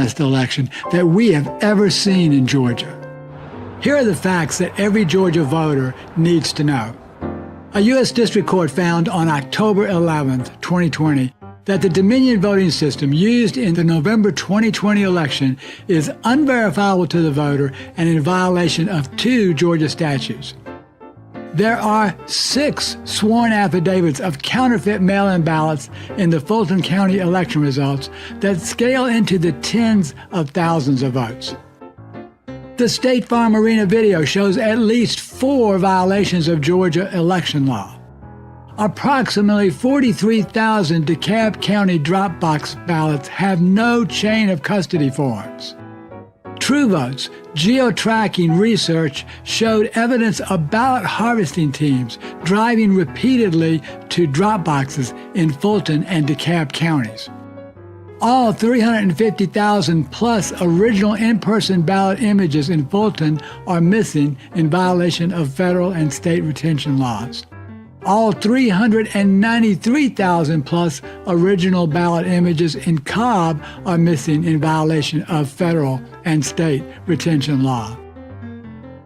honest election that we have ever seen in Georgia. Here are the facts that every Georgia voter needs to know. A U.S. District Court found on October 11, 2020, that the Dominion voting system used in the November 2020 election is unverifiable to the voter and in violation of 2 Georgia statutes. There are 6 sworn affidavits of counterfeit mail-in ballots in the Fulton County election results that scale into the tens of thousands of votes. The State Farm Arena video shows at least 4 violations of Georgia election law. Approximately 43,000 DeKalb County Dropbox ballots have no chain of custody forms. TrueVote's geo-tracking research showed evidence of ballot harvesting teams driving repeatedly to drop boxes in Fulton and DeKalb counties. All 350,000 plus original in-person ballot images in Fulton are missing in violation of federal and state retention laws. All 393,000 plus original ballot images in Cobb are missing in violation of federal and state retention law.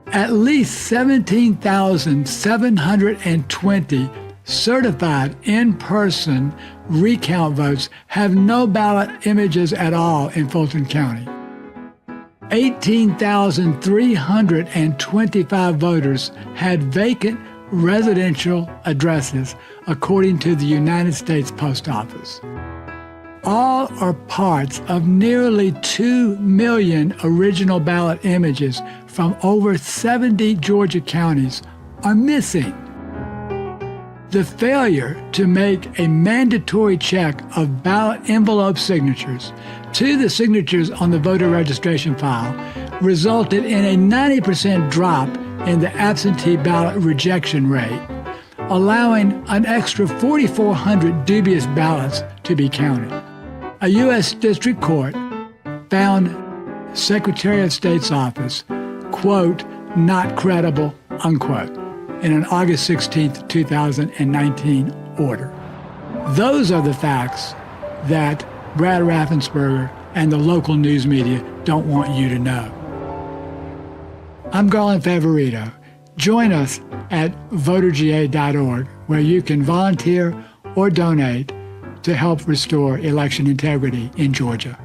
At least 17,720 certified in-person recount votes have no ballot images at all in Fulton County. 18,325 voters had vacant residential addresses, according to the United States Post Office. All or parts of nearly 2 million original ballot images from over 70 Georgia counties are missing. The failure to make a mandatory check of ballot envelope signatures to the signatures on the voter registration file resulted in a 90% drop in the absentee ballot rejection rate, allowing an extra 4,400 dubious ballots to be counted. A U.S. District Court found Secretary of State's office, quote, not credible, unquote, in an August 16, 2019 order. Those are the facts that Brad Raffensperger and the local news media don't want you to know. I'm Garland Favorito. Join us at voterga.org, where you can volunteer or donate to help restore election integrity in Georgia.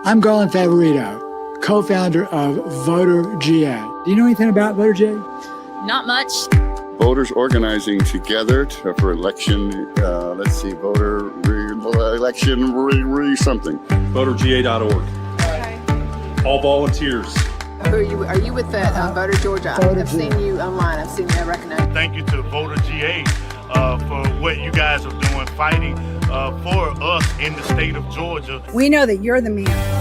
I'm Garland Favorito, co-founder of Voter GA. Do you know anything about Voter GA? Not much. Voters organizing together for election, voter election something. VoterGA.org. Okay. All volunteers. Are you with the Voter Georgia? I've seen you online. I've seen you. I recognize. Thank you to Voter GA for what you guys are doing, fighting for us in the state of Georgia. We know that you're the man.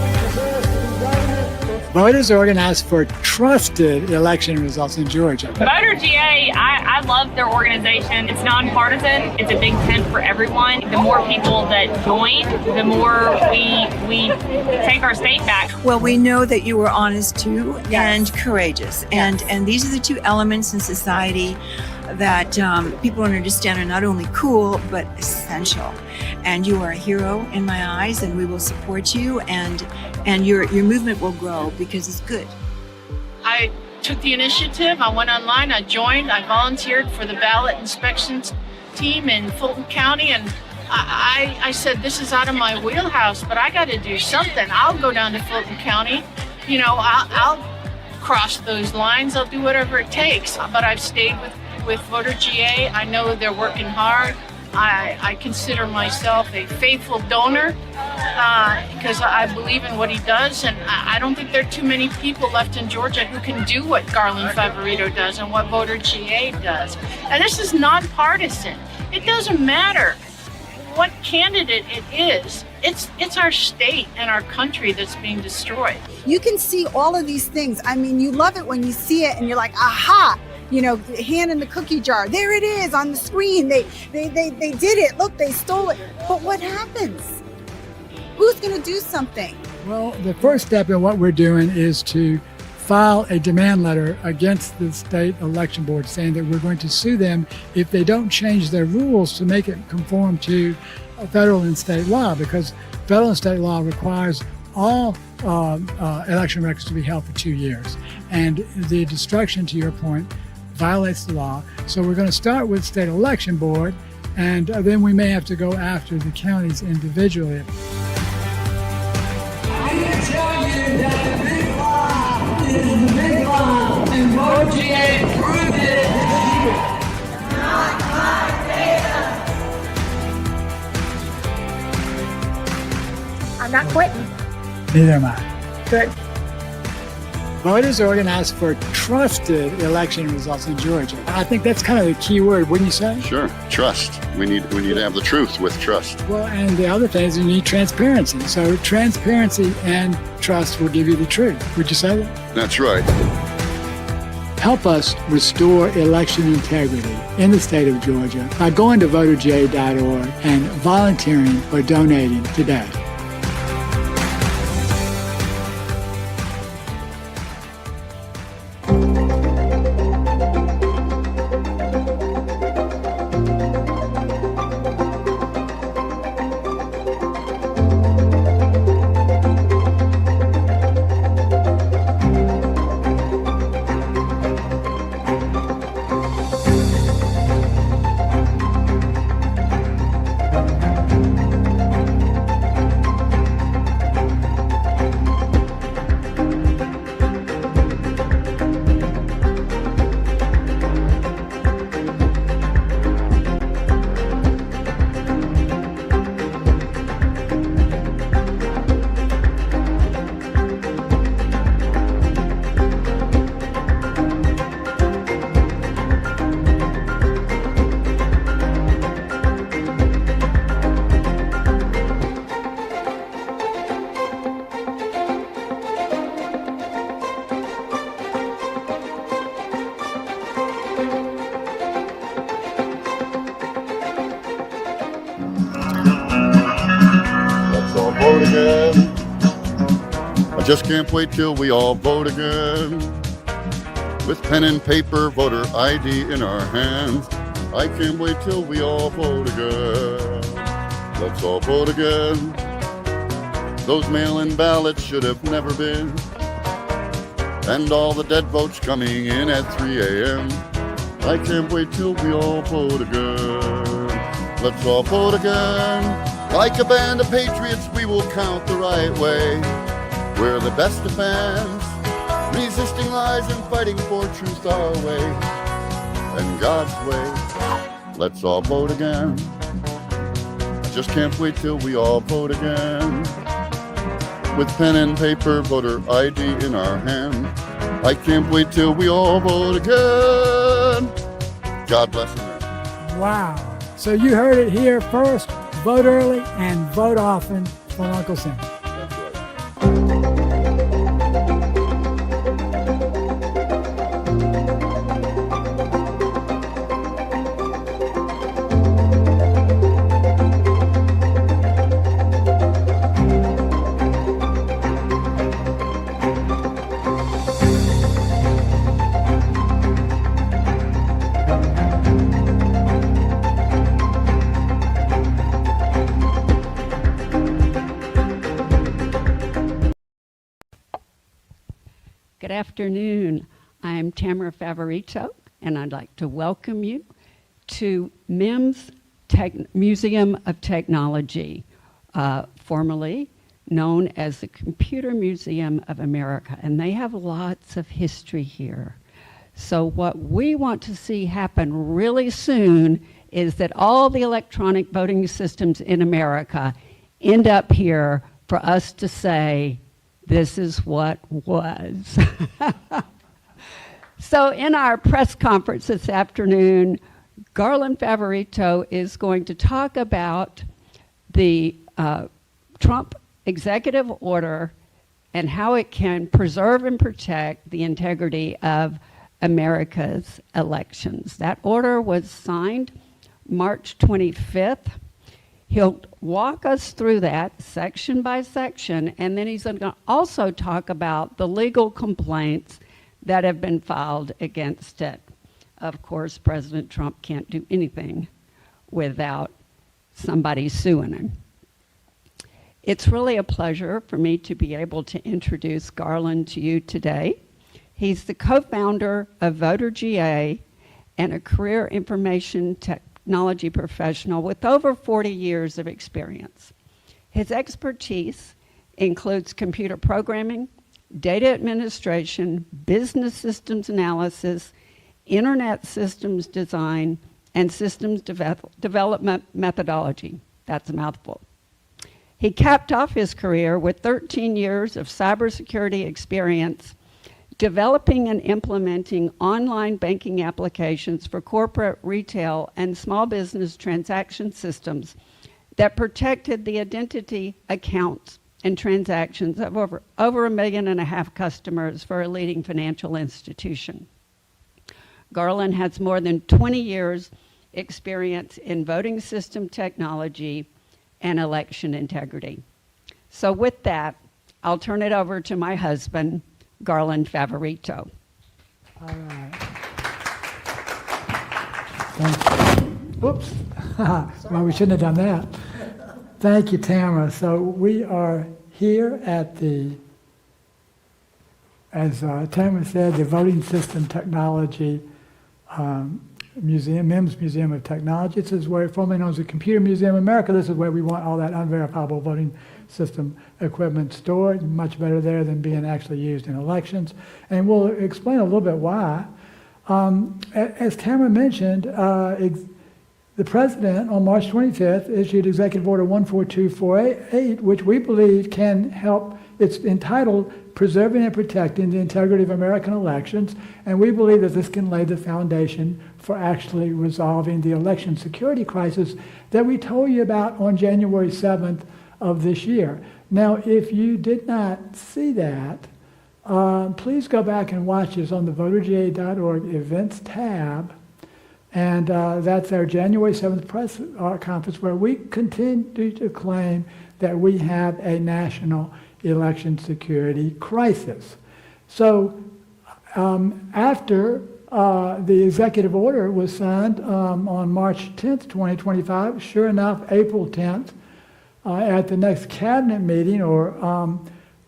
Voters organized for trusted election results in Georgia. Voter GA, I love their organization. It's nonpartisan. It's a big tent for everyone. The more people that join, the more we take our state back. Well, we know that you were honest too, and courageous. Yes. And these are the two elements in society that people don't understand are not only cool, but essential. And you are a hero in my eyes, and we will support you, and your movement will grow because it's good. I took the initiative. I went online, I joined, I volunteered for the ballot inspections team in Fulton County, and I said, this is out of my wheelhouse, but I got to do something. I'll go down to Fulton County. You know, I'll cross those lines. I'll do whatever it takes. But I've stayed with Voter GA. I know they're working hard. I consider myself a faithful donor because I believe in what he does, and I don't think there are too many people left in Georgia who can do what Garland Favorito does and what Voter GA does. And this is nonpartisan. It doesn't matter what candidate it is. It's our state and our country that's being destroyed. You can see all of these things. I mean, you love it when you see it and you're like, aha, you know, hand in the cookie jar. There it is on the screen. They did it. Look, they stole it. But what happens? Who's going to do something? Well, the first step in what we're doing is to file a demand letter against the state election board saying that we're going to sue them if they don't change their rules to make it conform to federal and state law, because federal and state law requires all election records to be held for 2 years. And the destruction, to your point, violates the law. So we're going to start with state election board, and then we may have to go after the counties individually. I can tell you that the big lie is the big lie, and Voter GA proved it. Not my data. I'm not quitting. Neither am I. Good. Voters organized for trusted election results in Georgia. I think that's kind of the key word, wouldn't you say? Sure. Trust. We need to have the truth with trust. Well, and the other thing is you need transparency. So transparency and trust will give you the truth. Would you say that? That's right. Help us restore election integrity in the state of Georgia by going to voterga.org and volunteering or donating today. Vote again. I just can't wait till we all vote again. With pen and paper, voter ID in our hands. I can't wait till we all vote again. Let's all vote again. Those mail-in ballots should have never been. And all the dead votes coming in at 3 a.m. I can't wait till we all vote again. Let's all vote again. Like a band of patriots, we will count the right way. We're the best of fans, resisting lies and fighting for truth our way and God's way. Let's all vote again. I just can't wait till we all vote again. With pen and paper, voter ID in our hand. I can't wait till we all vote again. God bless America. Wow. So you heard it here first. Vote early and vote often from Uncle Sam. That's right. Good afternoon. I'm Tamara Favorito, and I'd like to welcome you to MIMS Museum of Technology, formerly known as the Computer Museum of America, and they have lots of history here. So what we want to see happen really soon is that all the electronic voting systems in America end up here for us to say, this is what was. So in our press conference this afternoon, Garland Favorito is going to talk about the Trump executive order and how it can preserve and protect the integrity of America's elections. That order was signed March 25th. He'll walk us through that section by section, and then he's going to also talk about the legal complaints that have been filed against it. Of course, President Trump can't do anything without somebody suing him. It's really a pleasure for me to be able to introduce Garland to you today. He's the co-founder of VoterGA and a career information technology professional with over 40 years of experience. His expertise includes computer programming, data administration, business systems analysis, internet systems design, and systems development methodology. That's a mouthful. He capped off his career with 13 years of cybersecurity experience, developing and implementing online banking applications for corporate, retail, and small business transaction systems that protected the identity, accounts, and transactions of over 1.5 million customers for a leading financial institution. Garland has more than 20 years experience in voting system technology and election integrity. So with that, I'll turn it over to my husband, Garland Favorito. All right. Thank you. Whoops. Well, we shouldn't have done that. Thank you, Tamara. So we are here at the, as Tamara said, the Voting System Technology Museum, MIMS Museum of Technology. This is where, formerly known as the Computer Museum of America, this is where we want all that unverifiable voting system equipment stored. Much better there than being actually used in elections. And we'll explain a little bit why. As Tamara mentioned, the President on March 25th issued Executive Order 14248, which we believe can help. It's entitled Preserving and Protecting the Integrity of American Elections, and we believe that this can lay the foundation for actually resolving the election security crisis that we told you about on January 7th of this year. Now, if you did not see that, please go back and watch us on the voterga.org events tab. And that's our January 7th press conference where we continue to claim that we have a national election security crisis. So after the executive order was signed on March 10th, 2025, sure enough, April 10th, at the next cabinet meeting,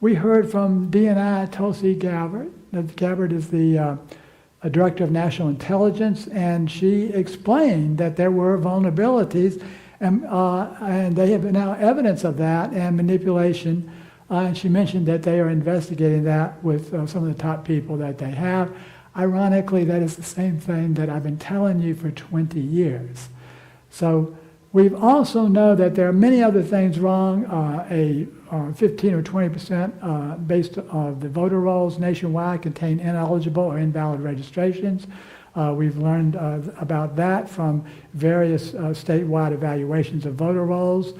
we heard from DNI Tulsi Gabbard. Gabbard is the Director of National Intelligence, and she explained that there were vulnerabilities, and they have now evidence of that and manipulation. And she mentioned that they are investigating that with some of the top people that they have. Ironically, that is the same thing that I've been telling you for 20 years. So we also know that there are many other things wrong. 15 or 20% based on the voter rolls nationwide contain ineligible or invalid registrations. We've learned about that from various statewide evaluations of voter rolls.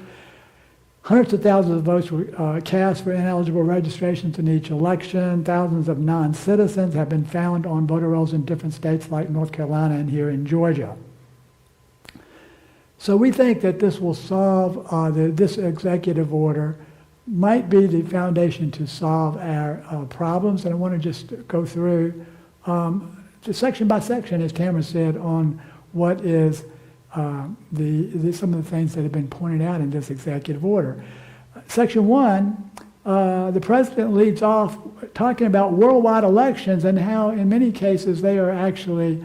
Hundreds of thousands of votes were cast for ineligible registrations in each election. Thousands of non-citizens have been found on voter rolls in different states like North Carolina and here in Georgia. So we think that this will solve, this executive order might be the foundation to solve our problems. And I want to just go through section by section, as Tamara said, on what is some of the things that have been pointed out in this executive order. Section 1 the president leads off talking about worldwide elections and how in many cases they are actually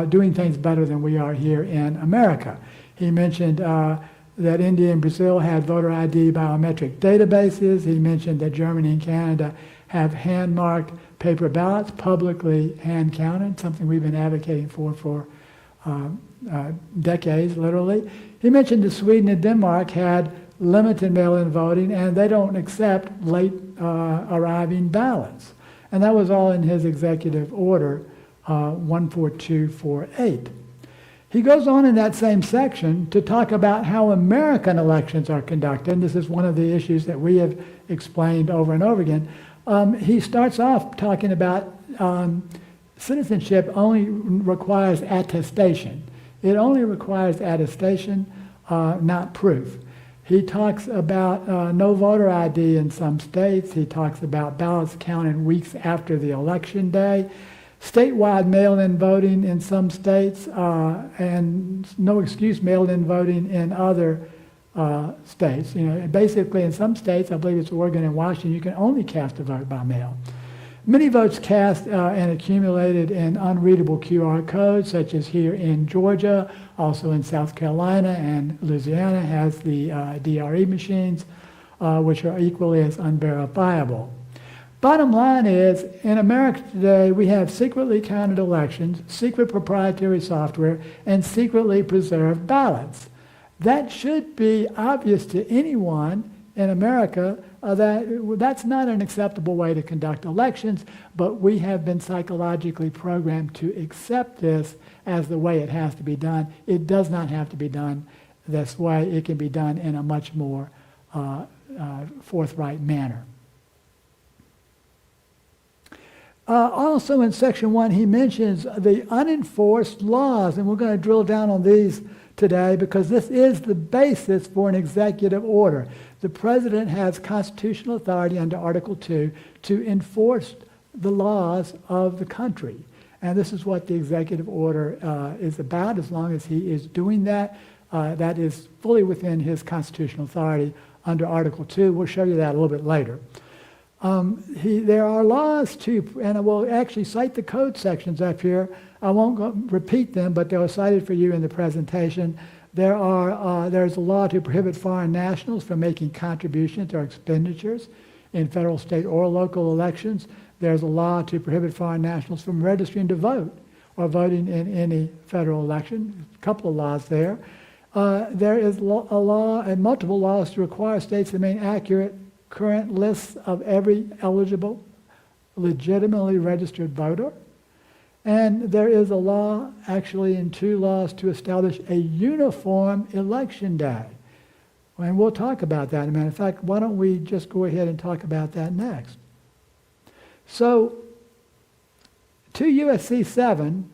doing things better than we are here in America. He mentioned that India and Brazil had voter ID biometric databases. He mentioned that Germany and Canada have hand-marked paper ballots, publicly hand-counted, something we've been advocating for decades, literally. He mentioned that Sweden and Denmark had limited mail-in voting, and they don't accept late arriving ballots. And that was all in his executive order 14248. He goes on in that same section to talk about how American elections are conducted. And this is one of the issues that we have explained over and over again. He starts off talking about citizenship only requires attestation. It only requires attestation, not proof. He talks about no voter ID in some states. He talks about ballots counted weeks after the election day. Statewide mail-in voting in some states, and no excuse mail-in voting in other states. You know, basically in some states, I believe it's Oregon and Washington, you can only cast a vote by mail. Many votes cast and accumulated in unreadable QR codes, such as here in Georgia, also in South Carolina, and Louisiana has the DRE machines, which are equally as unverifiable. Bottom line is, in America today, we have secretly counted elections, secret proprietary software, and secretly preserved ballots. That should be obvious to anyone in America that's not an acceptable way to conduct elections, but we have been psychologically programmed to accept this as the way it has to be done. It does not have to be done this way. It can be done in a much more forthright manner. Also in section 1, he mentions the unenforced laws, and we're going to drill down on these today because this is the basis for an executive order. The president has constitutional authority under Article 2 to enforce the laws of the country. And this is what the executive order is about. As long as he is doing that, that is fully within his constitutional authority under Article 2. We'll show you that a little bit later. There are laws too, and I will actually cite the code sections up here. I won't repeat them, but they are cited for you in the presentation. There's a law to prohibit foreign nationals from making contributions or expenditures in federal, state, or local elections. There's a law to prohibit foreign nationals from registering to vote or voting in any federal election. A couple of laws there. There is a law and multiple laws to require states to maintain accurate current lists of every eligible, legitimately registered voter. And there is a law, actually in 2 laws, to establish a uniform election day. And we'll talk about that in a minute. In fact, why don't we just go ahead and talk about that next. So, 2 U.S.C. 7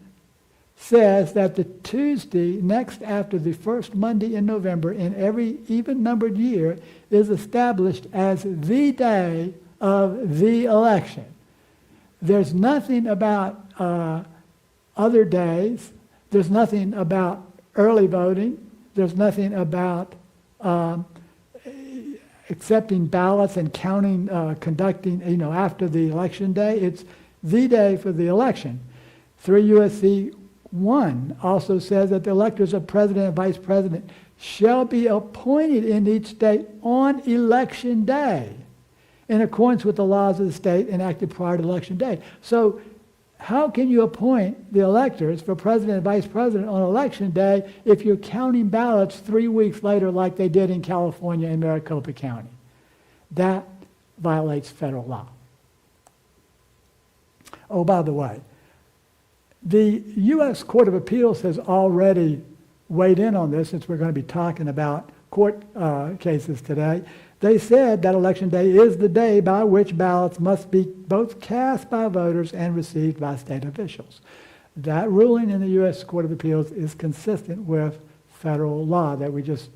says that the Tuesday next after the first Monday in November in every even-numbered year is established as the day of the election. There's nothing about other days. There's nothing about early voting. There's nothing about accepting ballots and counting, conducting, after the election day. It's the day for the election. 3 U.S.C. 1 also says that the electors of president and vice president shall be appointed in each state on election day in accordance with the laws of the state enacted prior to election day. So how can you appoint the electors for president and vice president on election day if you're counting ballots 3 weeks later like they did in California and Maricopa County? That violates federal law. Oh, by the way, the U.S. Court of Appeals has already weighed in on this, since we're going to be talking about court cases today. They said that election day is the day by which ballots must be both cast by voters and received by state officials. That ruling in the U.S. Court of Appeals is consistent with federal law that we just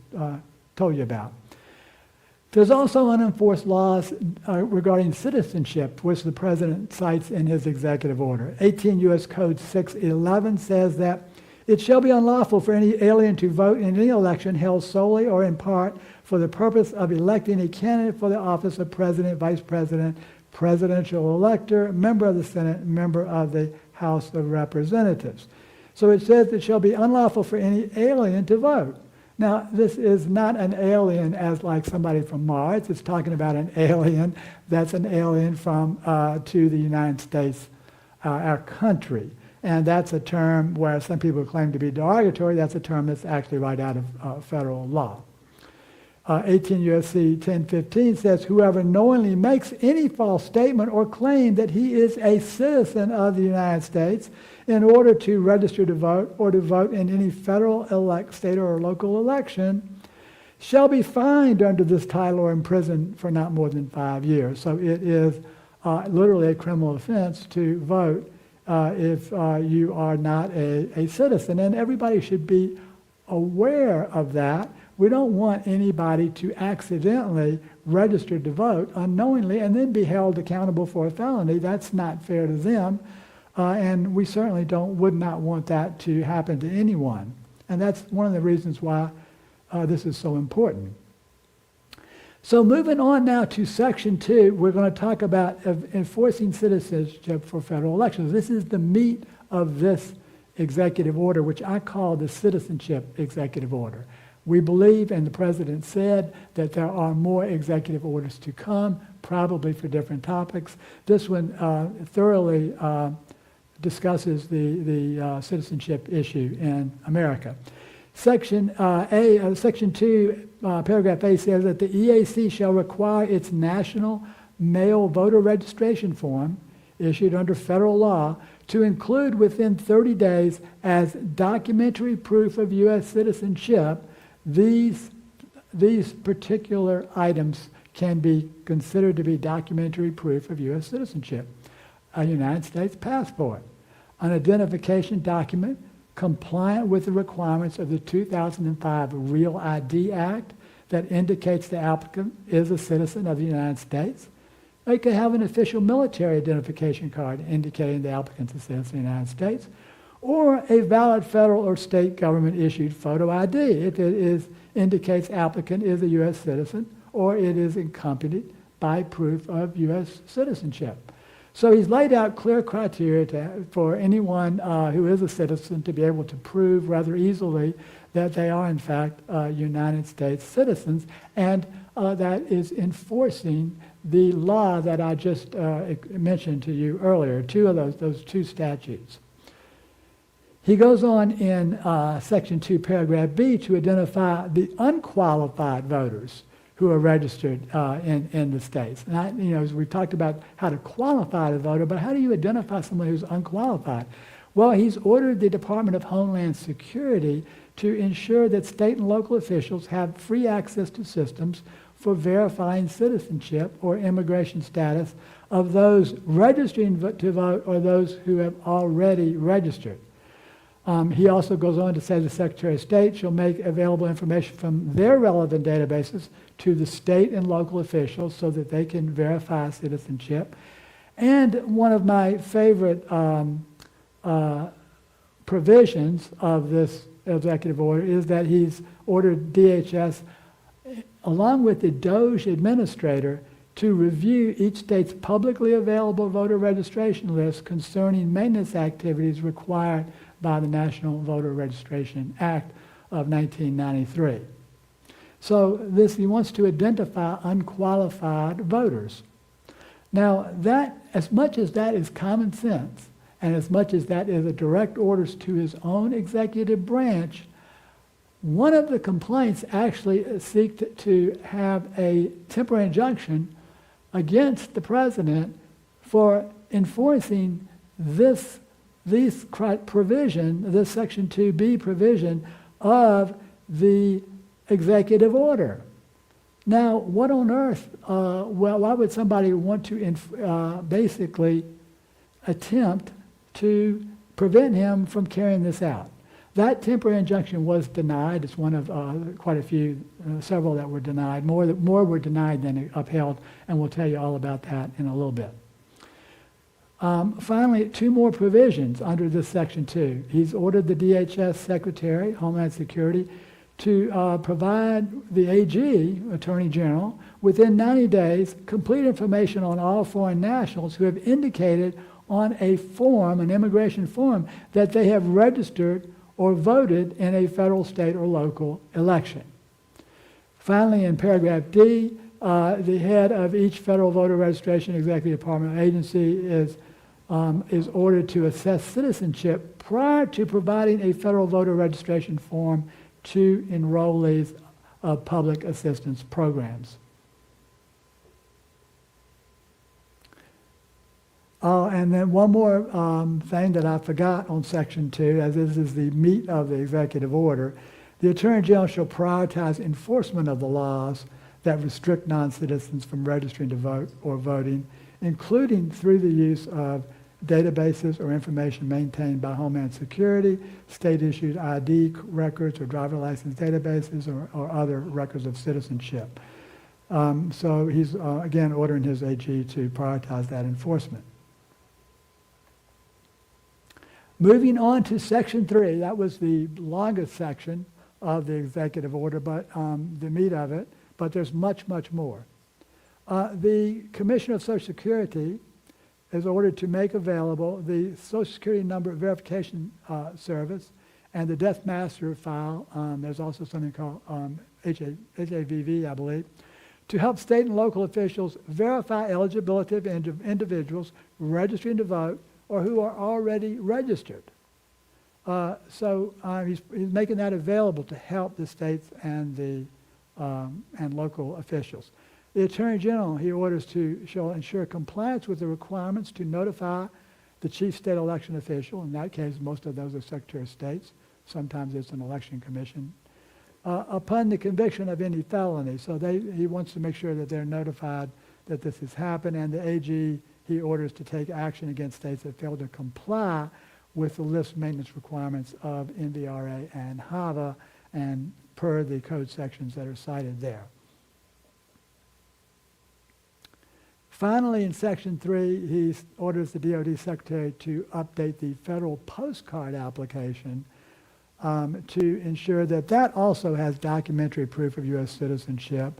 told you about. There's also unenforced laws regarding citizenship, which the president cites in his executive order. 18 U.S. Code 611 says that It shall be unlawful for any alien to vote in any election held solely or in part for the purpose of electing a candidate for the office of president, vice president, presidential elector, member of the Senate, member of the House of Representatives. So it says it shall be unlawful for any alien to vote. Now, this is not an alien as like somebody from Mars. It's talking about an alien that's an alien from to the United States, our country. And that's a term where some people claim to be derogatory. That's a term that's actually right out of federal law. 18 U.S.C. 1015 says, whoever knowingly makes any false statement or claim that he is a citizen of the United States in order to register to vote or to vote in any federal, state, or local election shall be fined under this title or imprisoned for not more than 5 years. So it is literally a criminal offense to vote if you are not a citizen. And everybody should be aware of that. We don't want anybody to accidentally register to vote unknowingly and then be held accountable for a felony. That's not fair to them. And we certainly would not want that to happen to anyone. And that's one of the reasons why this is so important. So moving on now to Section 2, we're going to talk about enforcing citizenship for federal elections. This is the meat of this executive order, which I call the Citizenship Executive Order. We believe, and the President said, that there are more executive orders to come, probably for different topics. This one thoroughly discusses the citizenship issue in America. Section 2, paragraph A says that the EAC shall require its national mail voter registration form issued under federal law to include within 30 days as documentary proof of U.S. citizenship. These particular items can be considered to be documentary proof of U.S. citizenship. A United States passport, an identification document compliant with the requirements of the 2005 Real ID Act that indicates the applicant is a citizen of the United States. They could have an official military identification card indicating the applicant's a citizen of the United States, or a valid federal or state government issued photo ID if it indicates applicant is a U.S. citizen or it is accompanied by proof of U.S. citizenship. So he's laid out clear criteria for anyone who is a citizen to be able to prove rather easily that they are in fact United States citizens, and that is enforcing the law that I just mentioned to you earlier, two of those two statutes. He goes on in Section 2, paragraph B, to identify the unqualified voters who are registered in the states. And we've talked about how to qualify the voter, but how do you identify someone who's unqualified? Well, he's ordered the Department of Homeland Security to ensure that state and local officials have free access to systems for verifying citizenship or immigration status of those registering to vote or those who have already registered. He also goes on to say the Secretary of State shall make available information from their relevant databases to the state and local officials so that they can verify citizenship. And one of my favorite provisions of this executive order is that he's ordered DHS, along with the DOJ administrator, to review each state's publicly available voter registration list concerning maintenance activities required by the National Voter Registration Act of 1993. So he wants to identify unqualified voters. Now, that, as much as that is common sense, and as much as that is a direct orders to his own executive branch, one of the complaints actually seek to have a temporary injunction against the president for enforcing this provision, this Section 2B provision of the executive order. Now, what on earth, why would somebody want to basically attempt to prevent him from carrying this out? That temporary injunction was denied. It's one of quite a few, several that were denied. More were denied than upheld, and we'll tell you all about that in a little bit. Finally, two more provisions under this Section 2. He's ordered the DHS Secretary, Homeland Security, to provide the AG, Attorney General, within 90 days, complete information on all foreign nationals who have indicated on a form, an immigration form, that they have registered or voted in a federal, state, or local election. Finally, in paragraph D, the head of each federal voter registration executive department agency is ordered to assess citizenship prior to providing a federal voter registration form to enrollees of public assistance programs. And then one more thing that I forgot on Section 2, as this is the meat of the executive order. The Attorney General shall prioritize enforcement of the laws that restrict non-citizens from registering to vote or voting, including through the use of databases or information maintained by Homeland Security, state-issued ID records or driver license databases, or other records of citizenship. So he's, again, ordering his AG to prioritize that enforcement. Moving on to Section 3, that was the longest section of the executive order, but the meat of it, but there's much, much more. The Commissioner of Social Security is ordered to make available the Social Security number verification service and the Death Master file. There's also something called HAVV, I believe, to help state and local officials verify eligibility of individuals registering to vote or who are already registered. So he's making that available to help the states and the and local officials. The Attorney General, he orders shall ensure compliance with the requirements to notify the chief state election official. In that case, most of those are Secretary of States. Sometimes it's an election commission. Upon the conviction of any felony. So he wants to make sure that they're notified that this has happened, and the AG, he orders to take action against states that fail to comply with the list maintenance requirements of NVRA and HAVA, and per the code sections that are cited there. Finally, in Section 3, he orders the DoD Secretary to update the federal postcard application to ensure that that also has documentary proof of U.S. citizenship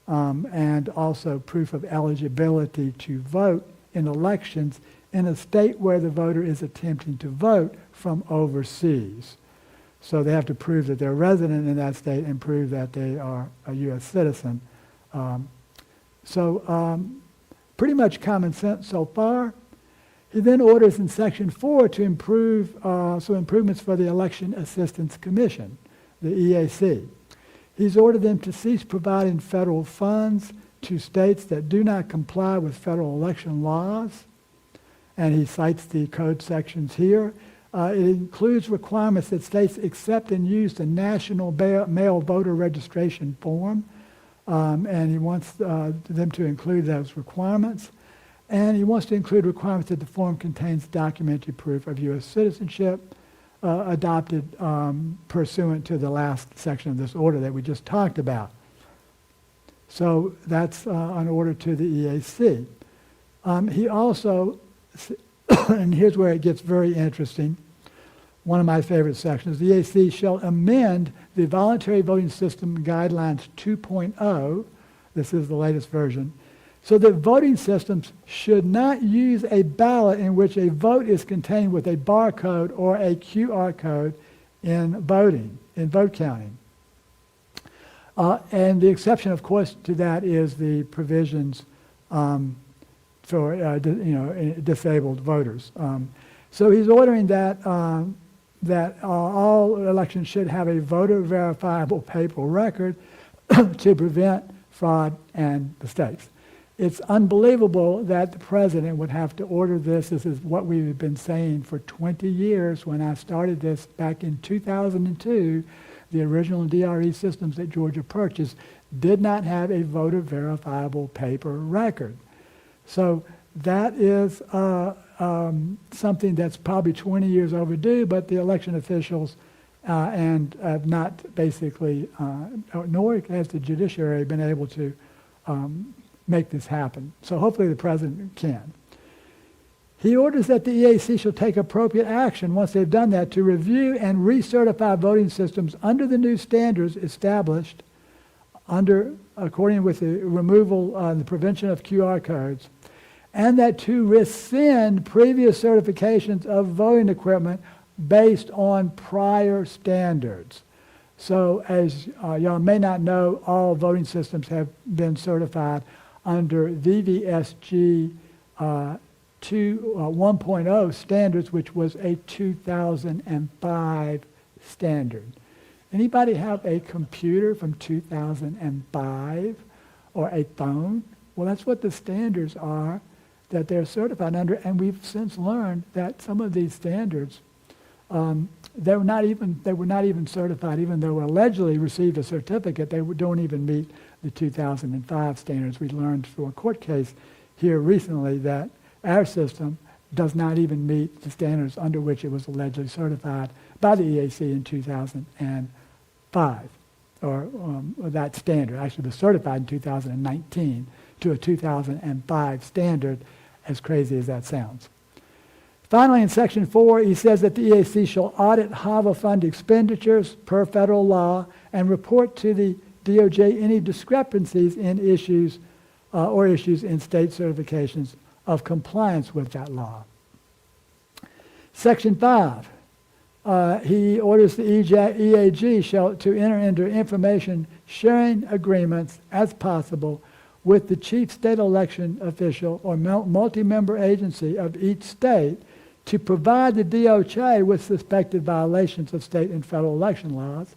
and also proof of eligibility to vote in elections in a state where the voter is attempting to vote from overseas. So they have to prove that they're resident in that state and prove that they are a U.S. citizen. Pretty much common sense so far. He then orders in Section 4 to improve some improvements for the Election Assistance Commission, the EAC. He's ordered them to cease providing federal funds to states that do not comply with federal election laws, and he cites the code sections here. It includes requirements that states accept and use the National Mail Voter Registration Form, and he wants them to include those requirements. And he wants to include requirements that the form contains documentary proof of U.S. citizenship adopted pursuant to the last section of this order that we just talked about. So that's an order to the EAC. He also, and here's where it gets very interesting, one of my favorite sections, the EAC shall amend the Voluntary Voting System Guidelines 2.0, this is the latest version, so that voting systems should not use a ballot in which a vote is contained with a barcode or a QR code in vote counting. And the exception, of course, to that is the provisions for disabled voters. So he's ordering that all elections should have a voter verifiable paper record to prevent fraud and mistakes. It's unbelievable that the president would have to order this. This is what we've been saying for 20 years. When I started this back in 2002, the original DRE systems that Georgia purchased did not have a voter verifiable paper record. So that is something that's probably 20 years overdue, but the election officials and have not basically, nor has the judiciary been able to make this happen. So hopefully the president can. He orders that the EAC shall take appropriate action once they've done that to review and recertify voting systems under the new standards established according with the removal and the prevention of QR codes, and that to rescind previous certifications of voting equipment based on prior standards. So as y'all may not know, all voting systems have been certified under VVSG 1.0 standards, which was a 2005 standard. Anybody have a computer from 2005 or a phone? Well, that's what the standards are that they're certified under, and we've since learned that some of these standards, they were not even certified, even though allegedly received a certificate. They don't even meet the 2005 standards. We learned through a court case here recently that our system does not even meet the standards under which it was allegedly certified by the EAC in 2005, or that standard actually was certified in 2019 to a 2005 standard, as crazy as that sounds. Finally, in Section 4, he says that the EAC shall audit HAVA fund expenditures per federal law and report to the DOJ any discrepancies in issues in state certifications of compliance with that law. Section 5, he orders the EAG to enter into information sharing agreements as possible with the chief state election official or multi-member agency of each state to provide the DOJ with suspected violations of state and federal election laws,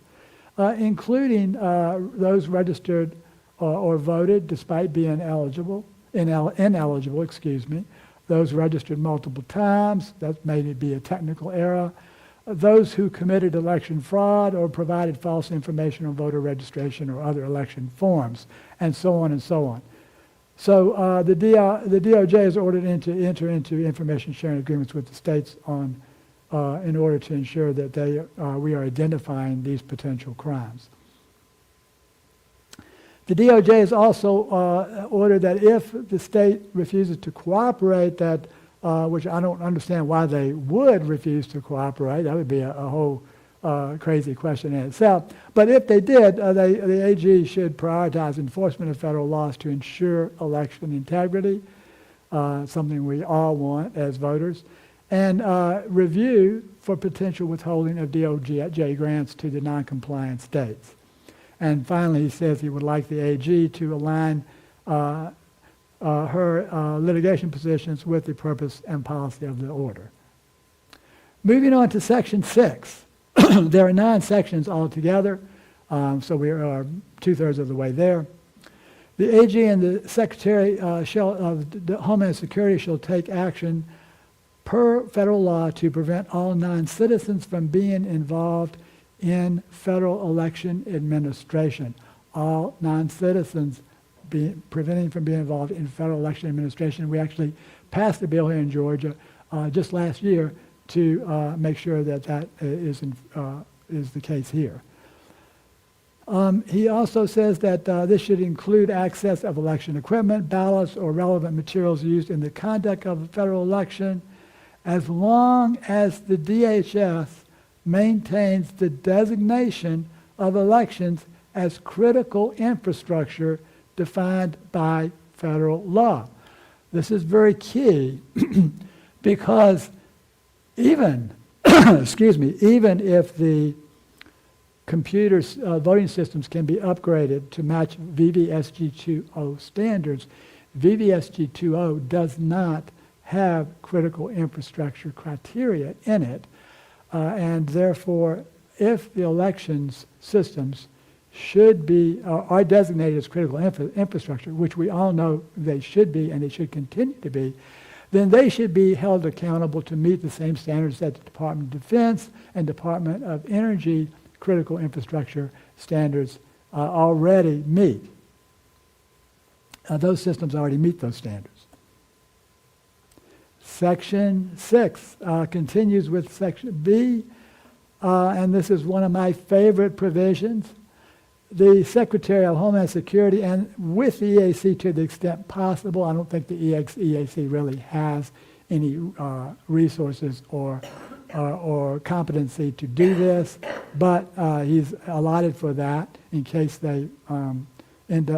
including those registered or voted despite being ineligible, those registered multiple times, that may be a technical error, those who committed election fraud or provided false information on voter registration or other election forms, and so on and so on. So the DOJ is ordered to enter into information sharing agreements with the states in order to ensure that we are identifying these potential crimes. The DOJ has also ordered that if the state refuses to cooperate, that which I don't understand why they would refuse to cooperate. That would be a whole crazy question in itself. But if they did, the AG should prioritize enforcement of federal laws to ensure election integrity, something we all want as voters, and review for potential withholding of DOJ grants to the non-compliant states. And finally, he says he would like the AG to align her litigation positions with the purpose and policy of the order. Moving on to Section 6. There are 9 sections altogether, so we are 2/3 of the way there. The AG and the Secretary of the Homeland Security shall take action per federal law to prevent all non-citizens from being involved in federal election administration. All non-citizens preventing from being involved in federal election administration. We actually passed a bill here in Georgia just last year to make sure that is the case here. He also says that this should include access of election equipment, ballots, or relevant materials used in the conduct of a federal election, as long as the DHS maintains the designation of elections as critical infrastructure defined by federal law. This is very key because even even if the computer voting systems can be upgraded to match VVSG 2.0 standards, VVSG 2.0 does not have critical infrastructure criteria in it. And therefore, if the elections systems should be, are designated as critical infrastructure, which we all know they should be and they should continue to be, then they should be held accountable to meet the same standards that the Department of Defense and Department of Energy critical infrastructure standards already meet. Those systems already meet those standards. Section 6 continues with Section B, and this is one of my favorite provisions. The Secretary of Homeland Security, and with the EAC to the extent possible, I don't think the EAC really has any resources or competency to do this, but he's allotted for that in case they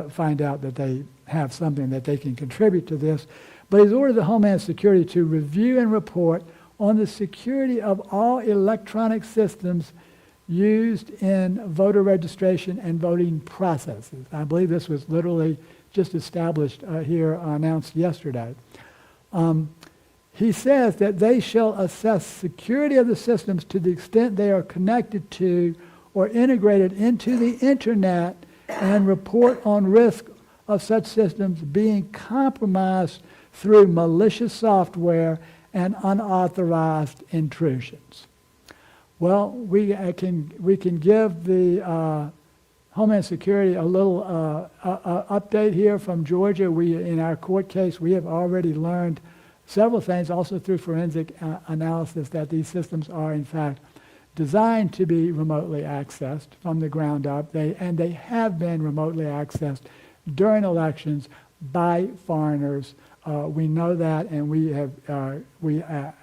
find out that they have something that they can contribute to this. But he's ordered the Homeland Security to review and report on the security of all electronic systems used in voter registration and voting processes. I believe this was literally just established here, announced yesterday. He says that they shall assess security of the systems to the extent they are connected to or integrated into the internet and report on risk of such systems being compromised through malicious software and unauthorized intrusions. Well, we can give the Homeland Security a little update here from Georgia. In our court case, we have already learned several things, also through forensic analysis, that these systems are in fact designed to be remotely accessed from the ground up. They have been remotely accessed during elections by foreigners. We know that, and we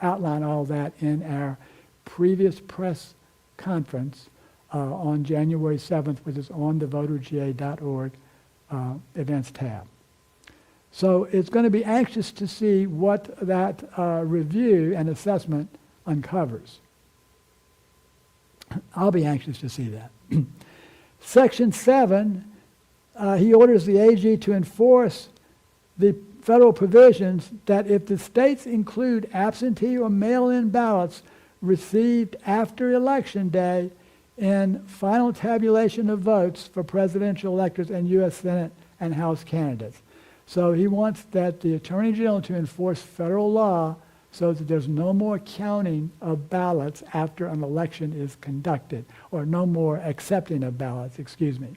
outline all that in our previous press conference on January 7th, which is on the voterga.org events tab. So it's going to be anxious to see what that review and assessment uncovers. I'll be anxious to see that. Section 7, he orders the AG to enforce the federal provisions that if the states include absentee or mail-in ballots received after Election Day in final tabulation of votes for presidential electors and U.S. Senate and House candidates. So he wants that the Attorney General to enforce federal law so that there's no more counting of ballots after an election is conducted, or no more accepting of ballots, excuse me.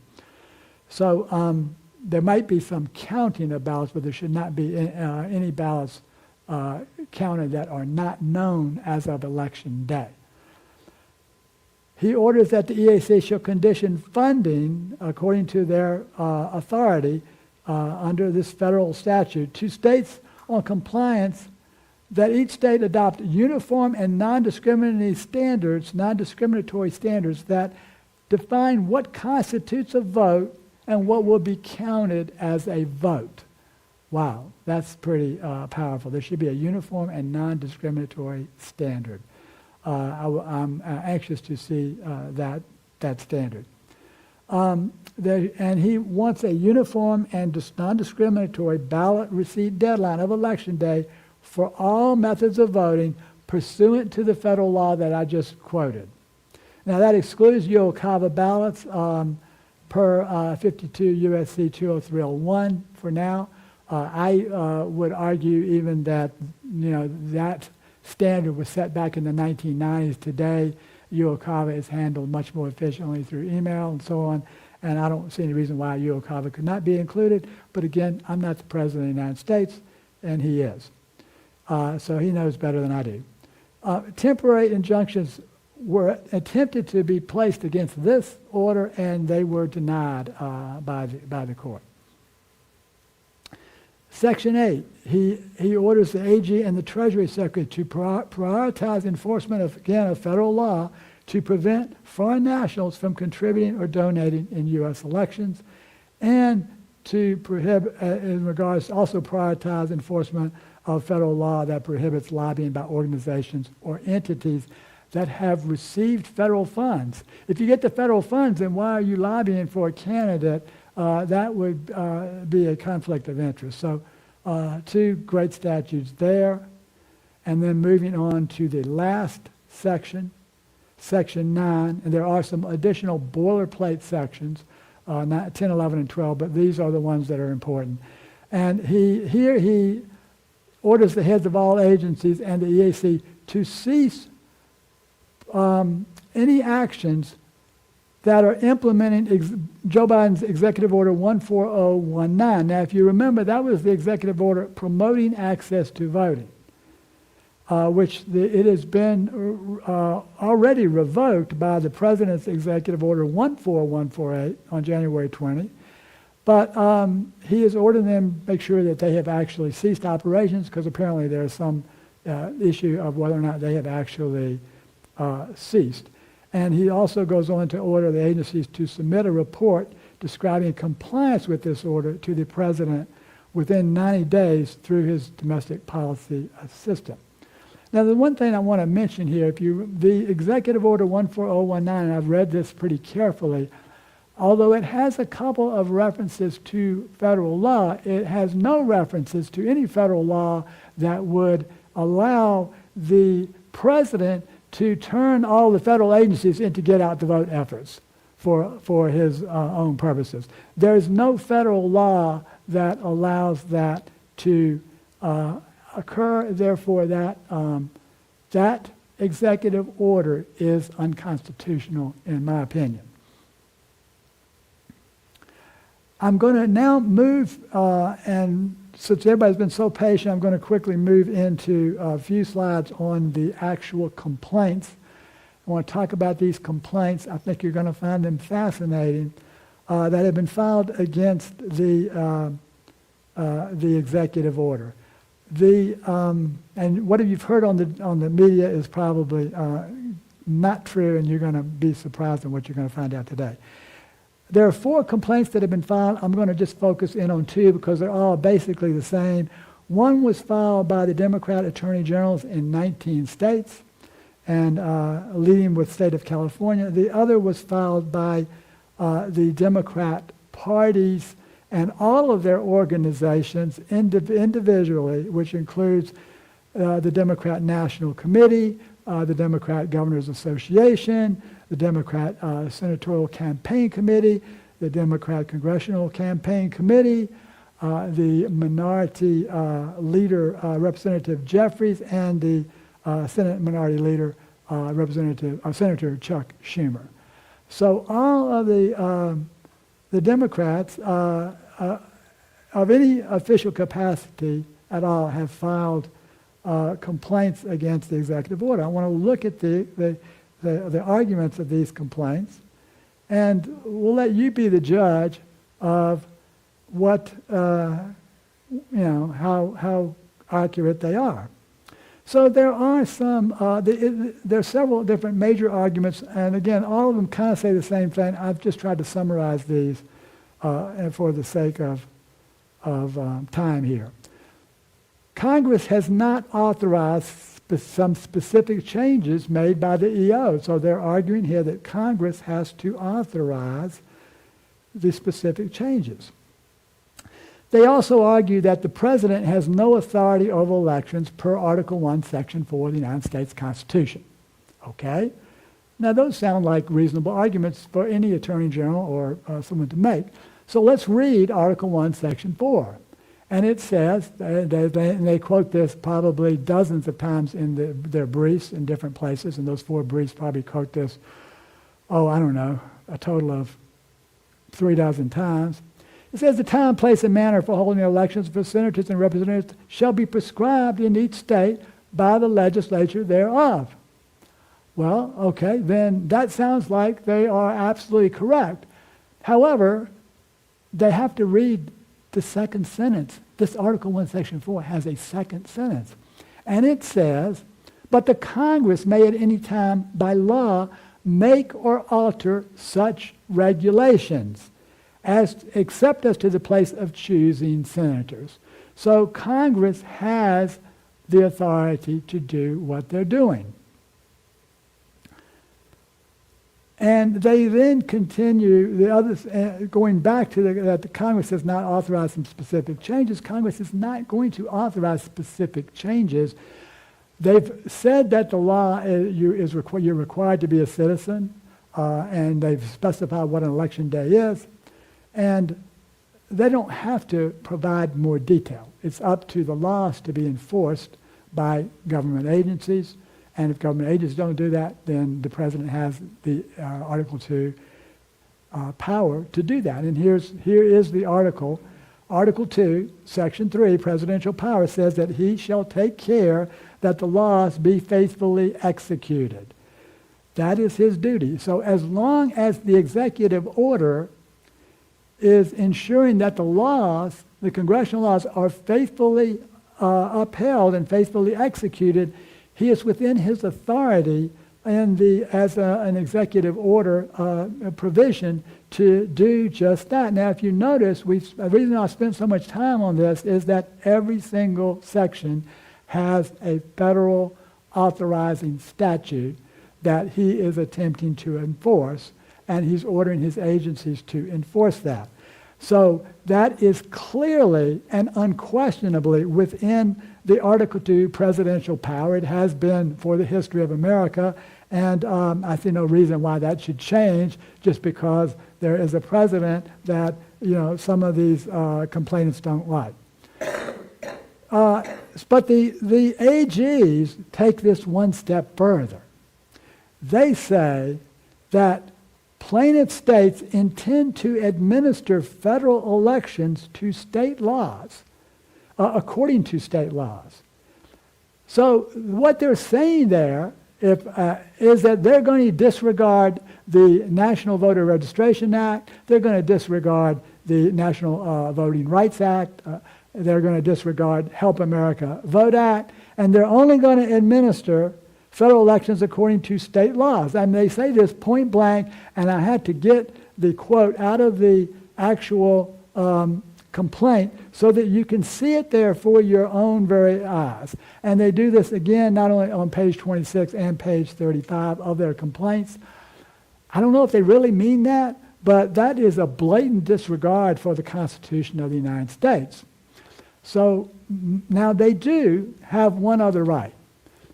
So there might be some counting of ballots, but there should not be any ballots counted that are not known as of Election Day. He orders that the EAC shall condition funding, according to their authority under this federal statute, to states on compliance that each state adopt uniform and non-discriminatory standards that define what constitutes a vote and what will be counted as a vote. Wow, that's pretty powerful. There should be a uniform and non-discriminatory standard. I'm anxious to see that standard. And he wants a uniform and non-discriminatory ballot receipt deadline of Election Day for all methods of voting pursuant to the federal law that I just quoted. Now that excludes UOCAVA ballots per 52 U.S.C. 20301 for now. I would argue even that, that standard was set back in the 1990s. Today, UOCAVA is handled much more efficiently through email and so on, and I don't see any reason why UOCAVA could not be included. But again, I'm not the President of the United States, and he is. So he knows better than I do. Temporary injunctions were attempted to be placed against this order, and they were denied by the court. Section 8, he orders the AG and the Treasury Secretary to prioritize enforcement of federal law to prevent foreign nationals from contributing or donating in U.S. elections, and to prohibit, in regards, also prioritize enforcement of federal law that prohibits lobbying by organizations or entities that have received federal funds. If you get the federal funds, then why are you lobbying for a candidate? That would be a conflict of interest. So two great statutes there. And then moving on to the last section, Section 9, and there are some additional boilerplate sections, 10, 11, and 12, but these are the ones that are important. And he orders the heads of all agencies and the EAC to cease any actions that are implementing Joe Biden's Executive Order 14019. Now, if you remember, that was the executive order promoting access to voting, which it has been already revoked by the President's Executive Order 14148 on January 20. But he has ordered them to make sure that they have actually ceased operations, because apparently there are some issue of whether or not they have actually ceased. And he also goes on to order the agencies to submit a report describing compliance with this order to the president within 90 days through his domestic policy assistant. Now, the one thing I want to mention here, the Executive Order 14019, and I've read this pretty carefully, although it has a couple of references to federal law, it has no references to any federal law that would allow the president to turn all the federal agencies into get-out-the-vote efforts for his own purposes. There is no federal law that allows that to occur. Therefore, that executive order is unconstitutional, in my opinion. I'm going to now move, and since everybody's been so patient, I'm going to quickly move into a few slides on the actual complaints. I want to talk about these complaints. I think you're going to find them fascinating, that have been filed against the executive order. And what you've heard on the media is probably not true, and you're going to be surprised at what you're going to find out today. There are 4 complaints that have been filed. I'm going to just focus in on 2 because they're all basically the same. One was filed by the Democrat attorney generals in 19 states, and leading with the state of California. The other was filed by the Democrat parties and all of their organizations individually, which includes the Democrat National Committee, the Democrat Governors Association, the Democrat Senatorial Campaign Committee, the Democrat Congressional Campaign Committee, the Minority Leader Representative Jeffries, and the Senate Minority Leader Senator Chuck Schumer. So all of the Democrats of any official capacity at all have filed complaints against the executive order. I want to look at the arguments of these complaints, and we'll let you be the judge of what how accurate they are. So there are there are several different major arguments, and again, all of them kind of say the same thing. I've just tried to summarize these for the sake of time here. Congress has not authorized some specific changes made by the EO, so they're arguing here that Congress has to authorize the specific changes. They also argue that the president has no authority over elections per Article 1, Section 4 of the United States Constitution. Okay? Now, those sound like reasonable arguments for any attorney general or someone to make. So let's read Article 1, Section 4. And it says, and they quote this probably dozens of times in their briefs in different places, and those 4 briefs probably quote this, a total of 3 dozen times. It says the time, place, and manner for holding elections for senators and representatives shall be prescribed in each state by the legislature thereof. Well, okay, then that sounds like they are absolutely correct. However, they have to read the second sentence. This Article 1, Section 4 has a second sentence. And it says, but the Congress may at any time by law make or alter such regulations except as to the place of choosing senators. So Congress has the authority to do what they're doing. And they then continue, the others, going back to that the Congress has not authorized some specific changes. Congress is not going to authorize specific changes. They've said that the law you're required to be a citizen, and they've specified what an election day is. And they don't have to provide more detail. It's up to the laws to be enforced by government agencies. And if government agencies don't do that, then the president has the Article 2 power to do that. And here is the article. Article 2, Section 3, presidential power, says that he shall take care that the laws be faithfully executed. That is his duty. So as long as the executive order is ensuring that the laws, the congressional laws, are faithfully upheld and faithfully executed, he is within his authority as an executive order provision to do just that. Now, if you notice, the reason I spent so much time on this is that every single section has a federal authorizing statute that he is attempting to enforce, and he's ordering his agencies to enforce that. So that is clearly and unquestionably within the Article II presidential power. It has been for the history of America, and I see no reason why that should change just because there is a president that some of these complainants don't like. But the AGs take this one step further. They say that plaintiff states intend to administer federal elections to state laws, according to state laws. So what they're saying there is that they're going to disregard the National Voter Registration Act, they're going to disregard the National Voting Rights Act, they're going to disregard Help America Vote Act, and they're only going to administer federal elections according to state laws. And they say this point blank, and I had to get the quote out of the actual complaint so that you can see it there for your own very eyes. And they do this again not only on page 26 and page 35 of their complaints. I don't know if they really mean that, but that is a blatant disregard for the Constitution of the United States. So now they do have one other right.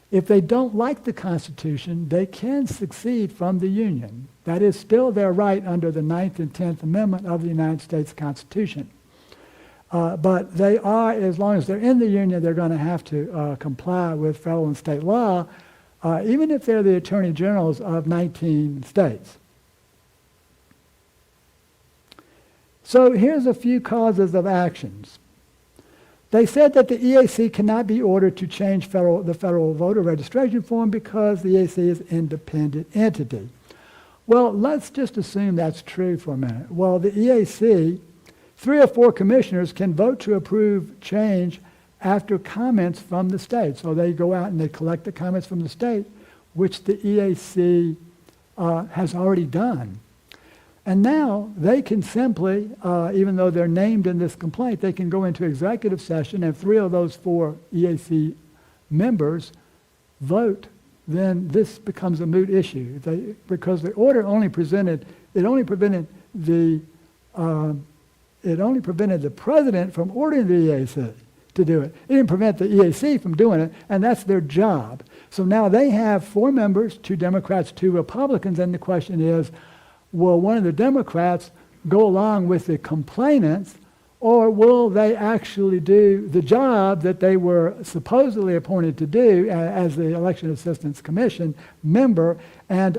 If they don't like the Constitution, they can secede from the Union. That is still their right under the 9th and 10th Amendment of the United States Constitution. But they are, as long as they're in the Union, they're going to have to comply with federal and state law, even if they're the attorney generals of 19 states. So here's a few causes of actions. They said that the EAC cannot be ordered to change the federal voter registration form because the EAC is an independent entity. Well, let's just assume that's true for a minute. Well, the EAC, 3 or 4 commissioners can vote to approve change after comments from the state. So they go out and they collect the comments from the state, which the EAC has already done. And now they can simply, even though they're named in this complaint, they can go into executive session and 3 of those 4 EAC members vote. Then this becomes a moot issue because the order only prevented the president from ordering the EAC to do it. It didn't prevent the EAC from doing it, and that's their job. So now they have 4 members, 2 Democrats, 2 Republicans, and the question is, will one of the Democrats go along with the complainants, or will they actually do the job that they were supposedly appointed to do as the Election Assistance Commission member and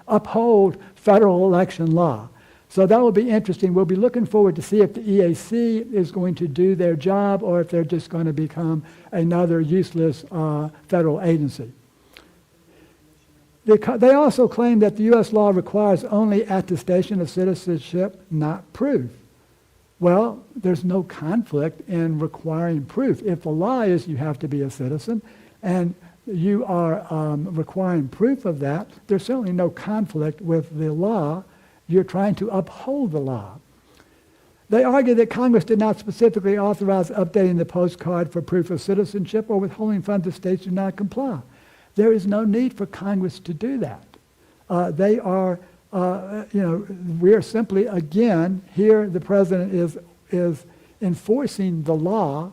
uphold federal election law? So that will be interesting. We'll be looking forward to see if the EAC is going to do their job or if they're just going to become another useless federal agency. They also claim that the U.S. law requires only attestation of citizenship, not proof. Well, there's no conflict in requiring proof. If the law is you have to be a citizen and you are requiring proof of that, there's certainly no conflict with the law. You're trying to uphold the law. They argue that Congress did not specifically authorize updating the postcard for proof of citizenship or withholding funds if states do not comply. There is no need for Congress to do that. We are simply, again, here the president is enforcing the law,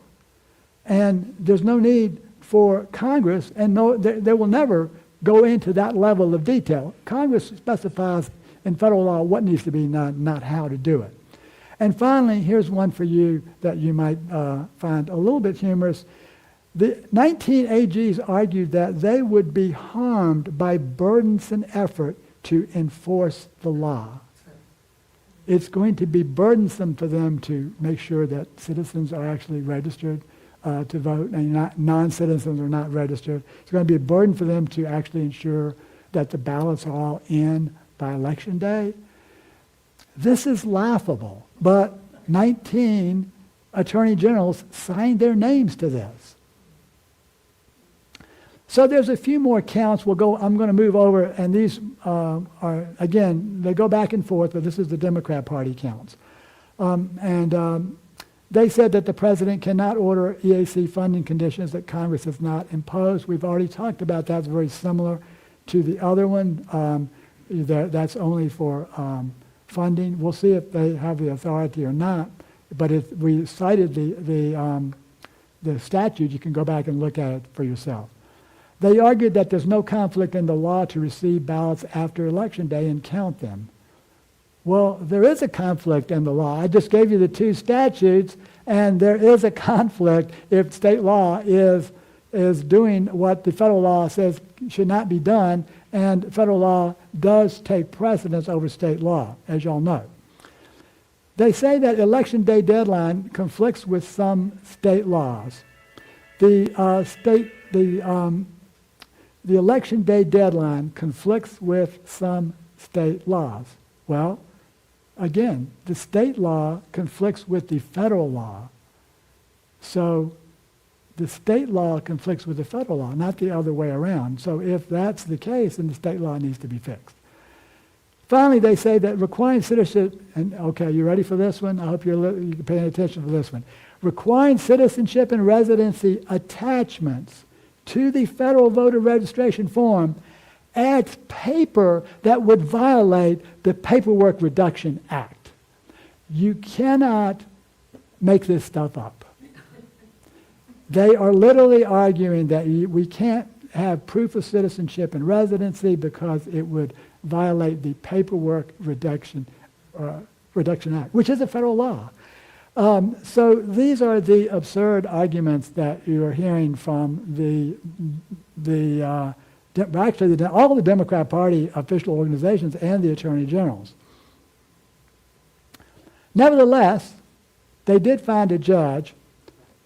and there's no need for Congress, and they will never go into that level of detail. Congress specifies in federal law what needs to be done, not how to do it. And finally, here's one for you that you might find a little bit humorous. The 19 AGs argued that they would be harmed by burdensome effort to enforce the law. It's going to be burdensome for them to make sure that citizens are actually registered to vote and non-citizens are not registered. It's going to be a burden for them to actually ensure that the ballots are all in by Election Day. This is laughable, but 19 attorney generals signed their names to this. So there's a few more counts. I'm going to move over, and these are, again, they go back and forth, but this is the Democrat Party counts. They said that the president cannot order EAC funding conditions that Congress has not imposed. We've already talked about that. It's very similar to the other one. That's only for funding. We'll see if they have the authority or not. But if we cited the statute, you can go back and look at it for yourself. They argued that there's no conflict in the law to receive ballots after Election Day and count them. Well, there is a conflict in the law. I just gave you the two statutes, and there is a conflict if state law is doing what the federal law says should not be done, and federal law does take precedence over state law, as y'all know. They say that Election Day deadline conflicts with some state laws. The Election Day deadline conflicts with some state laws. Well, again, the state law conflicts with the federal law. So the state law conflicts with the federal law, not the other way around. So if that's the case, then the state law needs to be fixed. Finally, they say that requiring citizenship, and okay, you ready for this one? I hope you're paying attention for this one. Requiring citizenship and residency attachments to the federal voter registration form adds paper that would violate the Paperwork Reduction Act. You cannot make this stuff up. They are literally arguing that we can't have proof of citizenship and residency because it would violate the Paperwork Reduction Act, which is a federal law. So these are the absurd arguments that you are hearing from all the Democrat Party official organizations and the attorney generals. Nevertheless, they did find a judge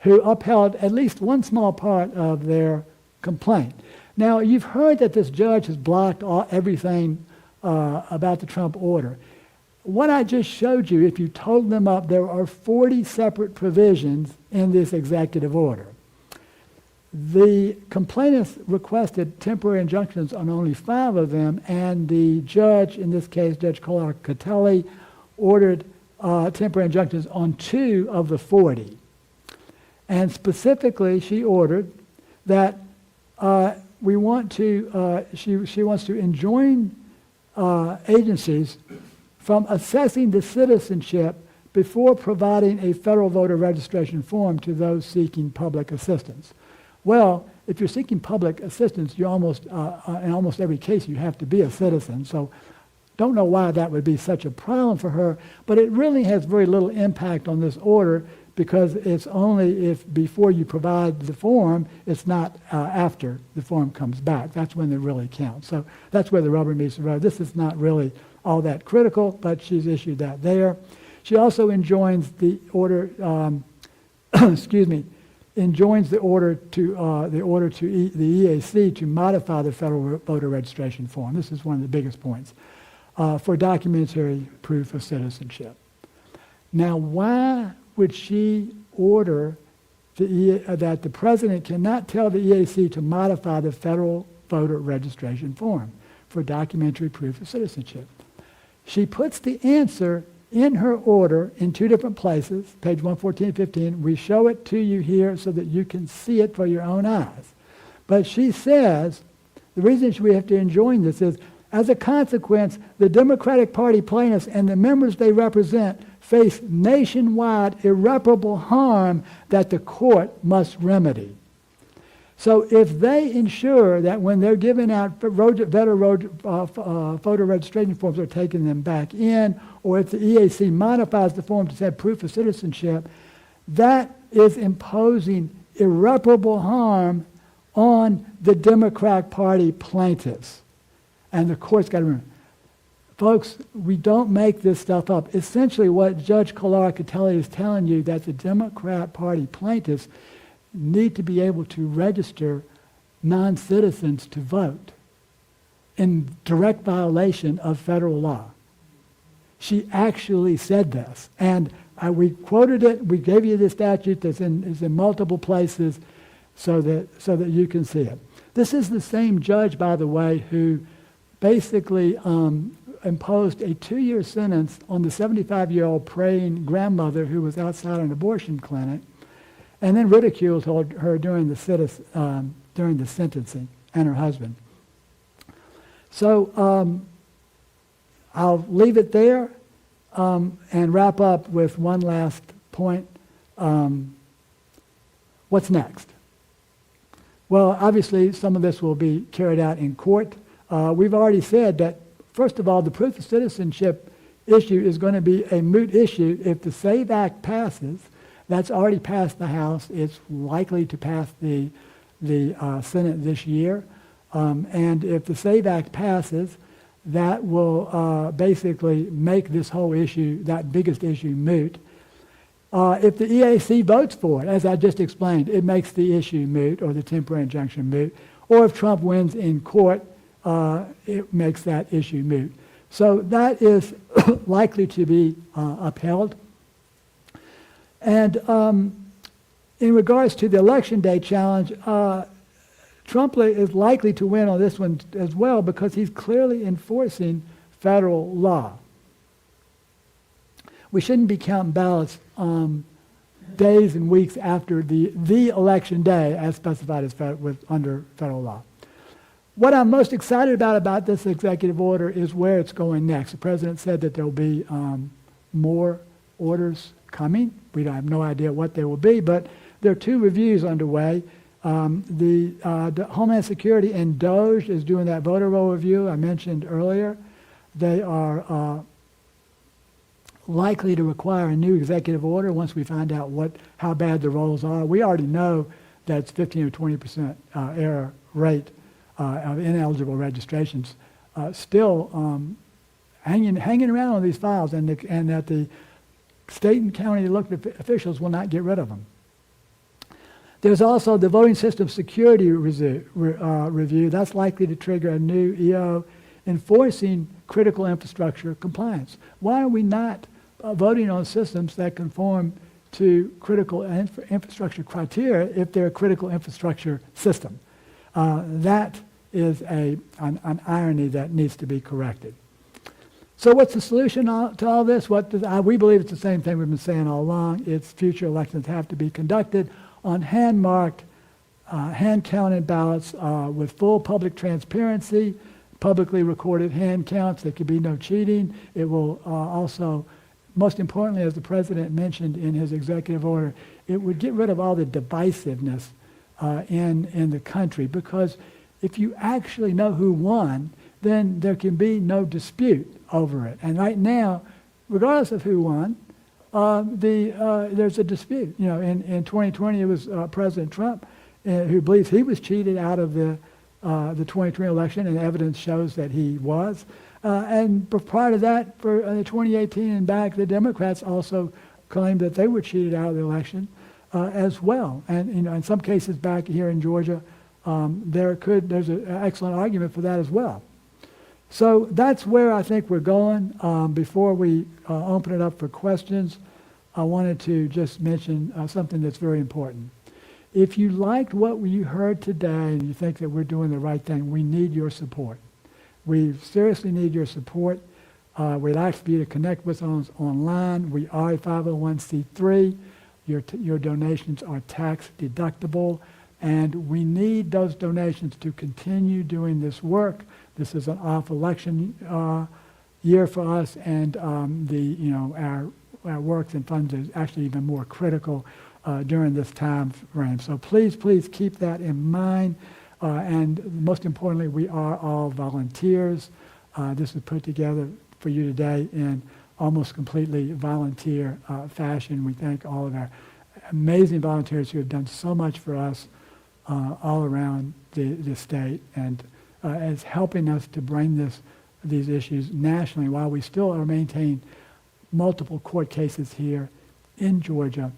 who upheld at least one small part of their complaint. Now, you've heard that this judge has blocked everything about the Trump order. What I just showed you, if you totaled them up, there are 40 separate provisions in this executive order. The complainants requested temporary injunctions on only 5 of them, and the judge, in this case, Judge Kolar-Catelli, ordered temporary injunctions on 2 of the 40. And specifically, she ordered that she wants to enjoin agencies from assessing the citizenship before providing a federal voter registration form to those seeking public assistance. Well, if you're seeking public assistance, you in almost every case you have to be a citizen. So don't know why that would be such a problem for her, but it really has very little impact on this order because it's only if before you provide the form, it's not after the form comes back. That's when it really counts. So that's where the rubber meets the road. This is not really all that critical, but she's issued that there. She also enjoins the order, enjoins the order to the EAC to modify the federal voter registration form. This is one of the biggest points for documentary proof of citizenship. Now, why would she order that the president cannot tell the EAC to modify the federal voter registration form for documentary proof of citizenship? She puts the answer in her order in 2 different places, page 114 and 15. We show it to you here so that you can see it for your own eyes. But she says the reason we have to enjoin this is, as a consequence, the Democratic Party plaintiffs and the members they represent face nationwide irreparable harm that the court must remedy. So if they ensure that when they're giving out voter registration forms or taking them back in, or if the EAC modifies the form to say proof of citizenship, that is imposing irreparable harm on the Democratic Party plaintiffs. And the court's got to remember, folks, we don't make this stuff up. Essentially what Judge Kolar-Catelli is telling you, that the Democrat Party plaintiffs need to be able to register non-citizens to vote in direct violation of federal law. She actually said this. And we quoted it. We gave you the statute that's is in multiple places, so that you can see it. This is the same judge, by the way, who basically imposed a 2-year sentence on the 75-year-old praying grandmother who was outside an abortion clinic, and then ridiculed her during the sentencing, and her husband. So I'll leave it there and wrap up with one last point. What's next? Well, obviously, some of this will be carried out in court. We've already said that, first of all, the proof of citizenship issue is going to be a moot issue if the SAVE Act passes. That's already passed the House. It's likely to pass the Senate this year. And if the SAVE Act passes, that will basically make this whole issue, that biggest issue, moot. If the EAC votes for it, as I just explained, it makes the issue moot, or the temporary injunction moot. Or if Trump wins in court, it makes that issue moot. So that is likely to be upheld. And in regards to the Election Day challenge, Trump is likely to win on this one as well, because he's clearly enforcing federal law. We shouldn't be counting ballots days and weeks after the election day as specified as under federal law. What I'm most excited about this executive order is where it's going next. The president said that there will be more orders coming. We have no idea what they will be, but there are 2 reviews underway. The Homeland Security and DOJ is doing that voter roll review I mentioned earlier. They are likely to require a new executive order once we find out how bad the rolls are. We already know that it's 15 or 20% error rate of ineligible registrations still hanging around on these files, and that the state and county elected officials will not get rid of them. There's also the voting system security review. That's likely to trigger a new EO enforcing critical infrastructure compliance. Why are we not voting on systems that conform to critical infrastructure criteria if they're a critical infrastructure system? That is an irony that needs to be corrected. So what's the solution to all this? We believe it's the same thing we've been saying all along. It's future elections have to be conducted on hand-marked, hand-counted ballots with full public transparency, publicly recorded hand counts. There could be no cheating. It will also, most importantly, as the president mentioned in his executive order, it would get rid of all the divisiveness in the country, because if you actually know who won, then there can be no dispute over it. And right now, regardless of who won, there's a dispute. You know, in 2020, it was President Trump who believes he was cheated out of the 2020 election, and evidence shows that he was. And prior to that, for 2018 and back, the Democrats also claimed that they were cheated out of the election as well. And in some cases back here in Georgia, there's an excellent argument for that as well. So that's where I think we're going. Before we open it up for questions, I wanted to just mention something that's very important. If you liked what you heard today and you think that we're doing the right thing, we need your support. We seriously need your support. We'd like for you to connect with us online. We are a 501c3. Your donations are tax deductible, and we need those donations to continue doing this work. This is an off-election year for us, and our works and funds is actually even more critical during this time frame. So please keep that in mind. And most importantly, we are all volunteers. This was put together for you today in almost completely volunteer fashion. We thank all of our amazing volunteers who have done so much for us all around the state, and as helping us to bring these issues nationally while we still are maintaining multiple court cases here in Georgia,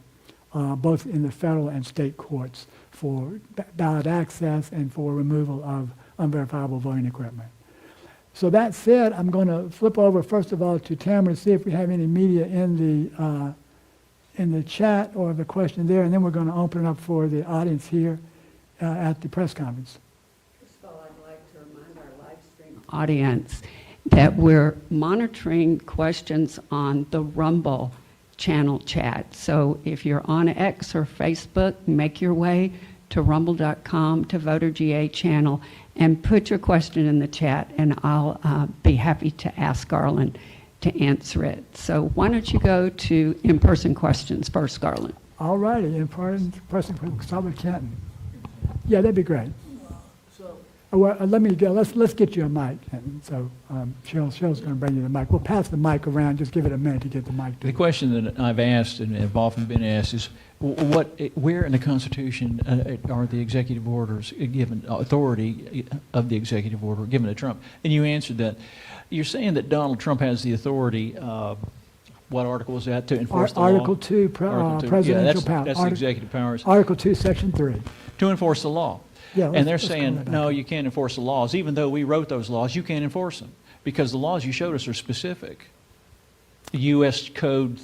both in the federal and state courts, for ballot access and for removal of unverifiable voting equipment. So that said, I'm going to flip over first of all to Tamara and see if we have any media in in the chat or the question there, and then we're going to open it up for the audience here at the press conference. First of all, I'd like to remind our live stream audience that we're monitoring questions on the Rumble channel chat. So if you're on X or Facebook, make your way to rumble.com to VoterGA channel and put your question in the chat, and I'll be happy to ask Garland to answer it. So why don't you go to in-person questions first, Garland? All righty, in-person, start with Kenton. Yeah, that'd be great. Well, let's get you a mic, Kenton. So Cheryl's going to bring you the mic. We'll pass the mic around. Just give it a minute to get the mic to The you. question that I've asked and have often been asked is, where in the Constitution are the executive orders given, authority of the executive order given to Trump? And you answered that. You're saying that Donald Trump has the authority, what article is that, to enforce the law? Article 2, Article 2. presidential Yeah, power. that's the executive powers. Article 2, Section 3. To enforce the law. Yeah, And they're let's call saying, that no, back. you can't enforce the laws. Even though we wrote those laws, you can't enforce them because the laws you showed us are specific. U.S. Code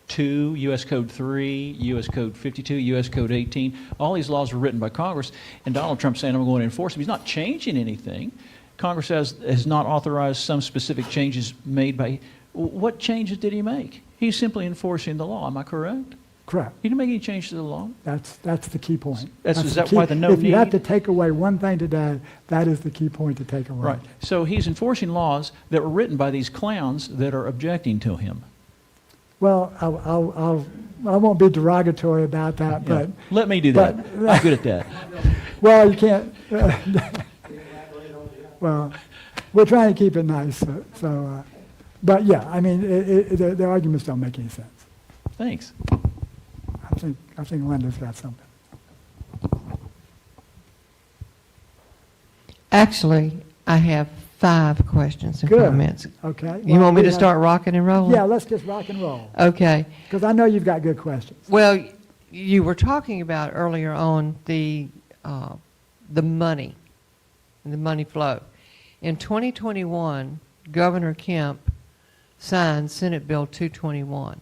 2, U.S. Code 3, U.S. Code 52, U.S. Code 18. All these laws were written by Congress, and Donald Trump's saying, I'm going to enforce them. He's not changing anything. Congress has not authorized some specific changes made by... What changes did he make? He's simply enforcing the law. Am I correct? Correct. He didn't make any changes to the law. That's the key point. Is the that why the no If you have need? to take away one thing today, that is the key point to take away. Right. So he's enforcing laws that were written by these clowns that are objecting to him. Well, I won't be derogatory about that, Yeah. but Let me do that. I'm good at that. well, you can't. Well, we're trying to keep it nice. But yeah, I mean, the arguments don't make any sense. Thanks. I think Linda's got something. Actually, I have 5 questions and Good. comments. Okay. You Well, want me we to have- start rocking and rolling? Yeah, let's just rock and roll. Okay. Because I know you've got good questions. Well, you were talking about earlier on the money, the money flow. In 2021, Governor Kemp signed Senate Bill 221.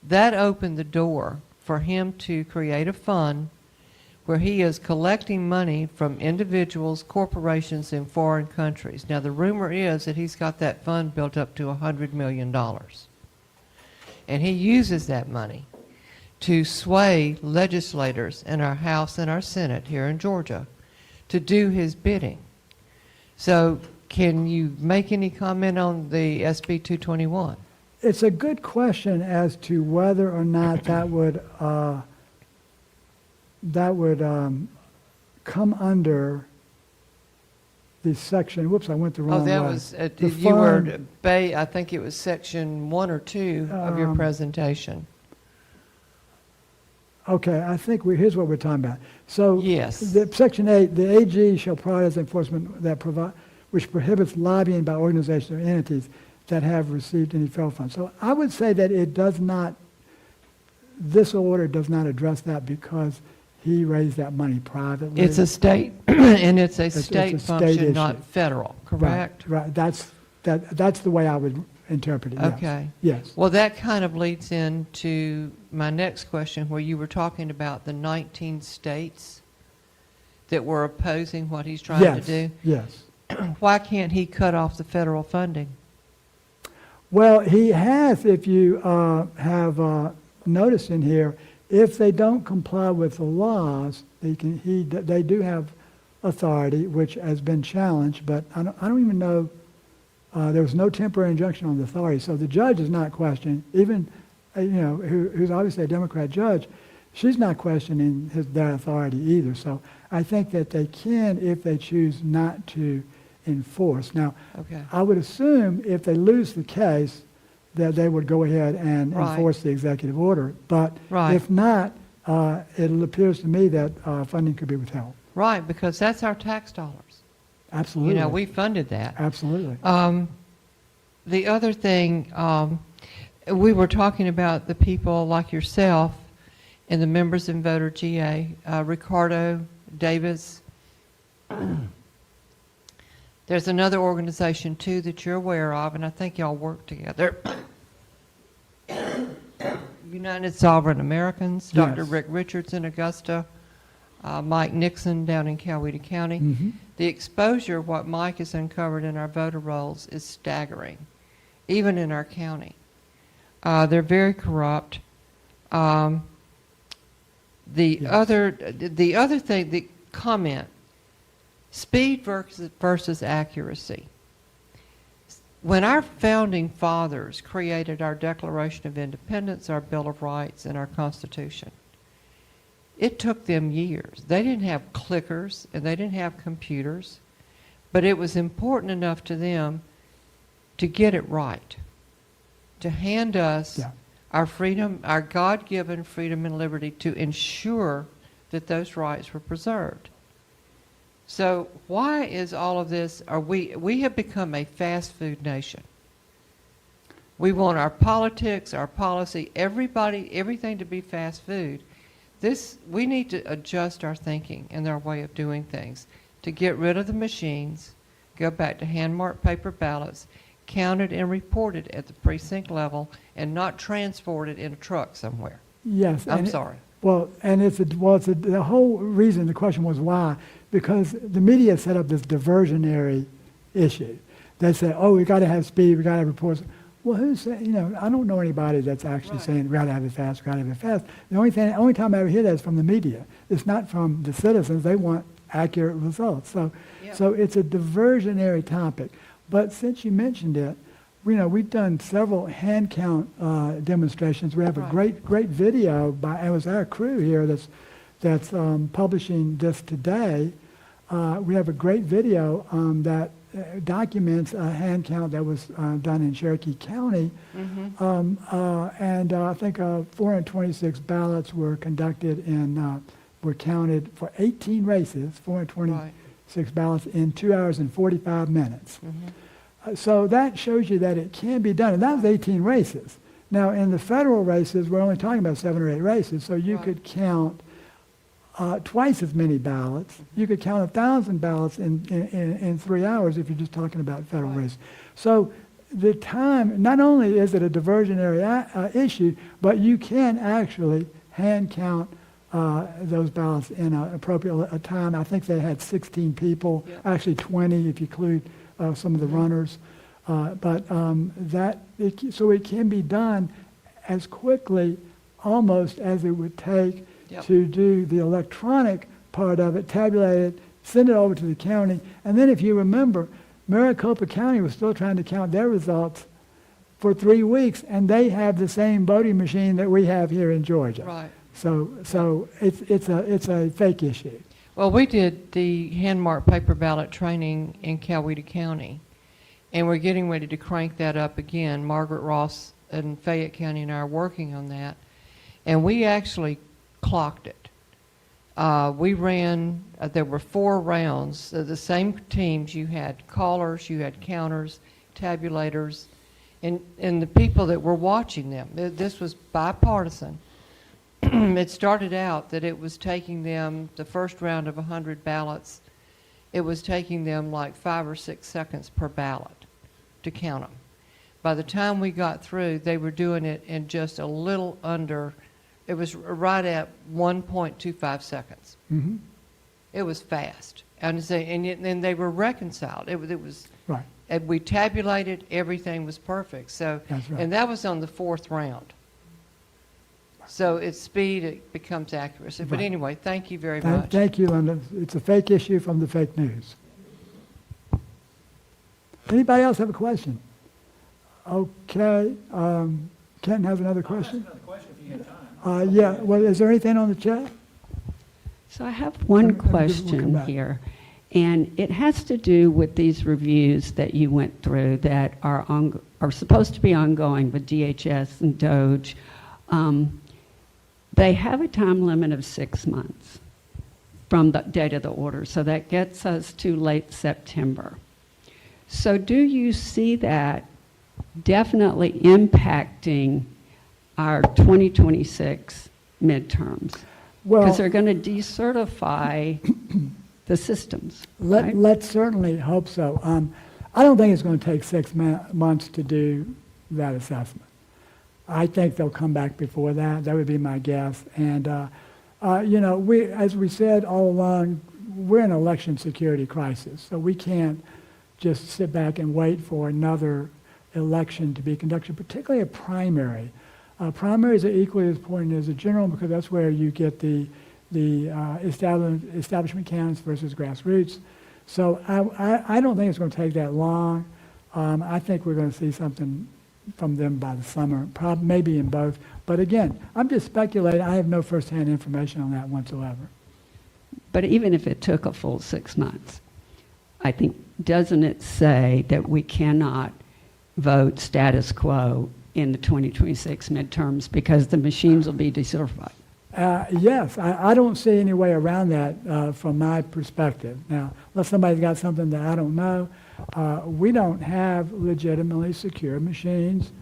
That opened the door for him to create a fund where he is collecting money from individuals, corporations in foreign countries. Now, the rumor is that he's got that fund built up to $100 million. And he uses that money to sway legislators in our House and our Senate here in Georgia to do his bidding. So can you make any comment on the SB 221? It's a good question as to whether or not that would come under the section. Whoops, I went the wrong way. Oh, that was, The you were, fund- I think it was section 1 or 2 of your presentation. Okay, I think here's what we're talking about. So Yes. Section 8, the AG shall prioritize enforcement which prohibits lobbying by organizations or entities that have received any federal funds. So I would say that it does not, this order does not address that because he raised that money privately. It's a state, and it's a it's a state state function, not issue. federal, correct? Right. That's the way I would interpret it. Yes. Okay. Yes. Well, that kind of leads into my next question, where you were talking about the 19 states that were opposing what he's trying Yes. to do. Yes. Why can't he cut off the federal funding? Well, he has, if you have noticed in here, if they don't comply with the laws, they do have authority, which has been challenged, but I don't even know, there was no temporary injunction on the authority, so the judge is not questioning, even, who's obviously a Democrat judge, she's not questioning their authority either, so I think that they can, if they choose not to enforce. Now, Okay. I would assume if they lose the case, that they would go ahead and Right. enforce the executive order. But Right. if not, it appears to me that funding could be withheld. Right, because that's our tax dollars. Absolutely. You know, we funded that. Absolutely. The other thing, we were talking about the people like yourself and the members in Voter GA, Ricardo Davis. There's another organization, too, that you're aware of, and I think y'all work together. United Sovereign Americans, Dr. Yes. Rick Richards in Augusta, Mike Nixon down in Coweta County. Mm-hmm. The exposure of what Mike has uncovered in our voter rolls is staggering, even in our county. They're very corrupt. The other thing, the comment, speed versus accuracy. When our founding fathers created our Declaration of Independence, our Bill of Rights, and our Constitution, it took them years. They didn't have clickers and they didn't have computers, but it was important enough to them to get it right, to hand us our freedom, our God-given freedom and liberty, to ensure that those rights were preserved. So why is all of this, we have become a fast food nation. We want our politics, our policy, everything to be fast food. We need to adjust our thinking and our way of doing things to get rid of the machines, go back to hand-marked paper ballots, counted and reported at the precinct level, and not transported in a truck somewhere. Yes. I'm sorry. The whole reason the question was why, because the media set up this diversionary issue. They say, oh, we got to have speed, we got to have reports. Well, who's saying, I don't know anybody that's actually saying we got to have it fast, we got to have it fast. The only time I ever hear that is from the media. It's not from the citizens. They want accurate results. So it's a diversionary topic. But since you mentioned it, we've done several hand count demonstrations. We have a great video it was our crew here that's publishing this today. We have a great video that documents a hand count that was done in Cherokee County. And I think 426 ballots were conducted and were counted for 18 races, 426 ballots in 2 hours and 45 minutes. So that shows you that it can be done. And that was 18 races. Now, in the federal races, we're only talking about 7 or 8 races, so you could count twice as many ballots. You could count 1,000 ballots in 3 hours if you're just talking about federal races. So the time, not only is it a diversionary issue, but you can actually hand count those ballots in an appropriate time. I think they had 16 people, actually 20 if you include some of the runners. So it can be done as quickly almost as it would take to do the electronic part of it, tabulate it, send it over to the county. And then if you remember, Maricopa County was still trying to count their results for 3 weeks, and they have the same voting machine that we have here in Georgia. Right. So it's a fake issue. Well, we did the hand-marked paper ballot training in Coweta County, and we're getting ready to crank that up again. Margaret Ross in Fayette County and I are working on that, and we actually clocked it. We ran, there were 4 rounds, the same teams. You had callers, you had counters, tabulators, and the people that were watching them. This was bipartisan. It started out that it was taking them, the first round of 100 ballots, it was taking them like 5 or 6 seconds per ballot to count them. By the time we got through, they were doing it in just a little under, it was right at 1.25 seconds. Mm-hmm. It was fast. And they were reconciled. It was right. And we tabulated, everything was perfect. So, That's right. And that was on the 4th round. So it's speed, it becomes accuracy. But Right. anyway, thank you very much. Thank you, Linda. It's a fake issue from the fake news. Anybody else have a question? Okay. Kenton has another question? Yeah. Well, is there anything on the chat? So I have one We'll come question back. here, and it has to do with these reviews that you went through that are supposed to be ongoing with DHS and DOJ. They have a time limit of 6 months from the date of the order, so that gets us to late September. So do you see that definitely impacting our 2026 midterms? Well, Because they're going to decertify the systems. right? Let's certainly hope so. I don't think it's going to take 6 months to do that assessment. I think they'll come back before that. That would be my guess. And, as we said all along, we're in an election security crisis. So we can't just sit back and wait for another election to be conducted, particularly a primary. Primaries are equally as important as a general because that's where you get the establishment candidates versus grassroots. So I don't think it's going to take that long. I think we're going to see something from them by the summer, maybe in both. But again, I'm just speculating. I have no firsthand information on that whatsoever. But even if it took a full 6 months, I think, doesn't it say that we cannot vote status quo in the 2026 midterms because the machines will be decertified? Yes, I don't see any way around that from my perspective. Now, unless somebody's got something that I don't know, we don't have legitimately secure machines.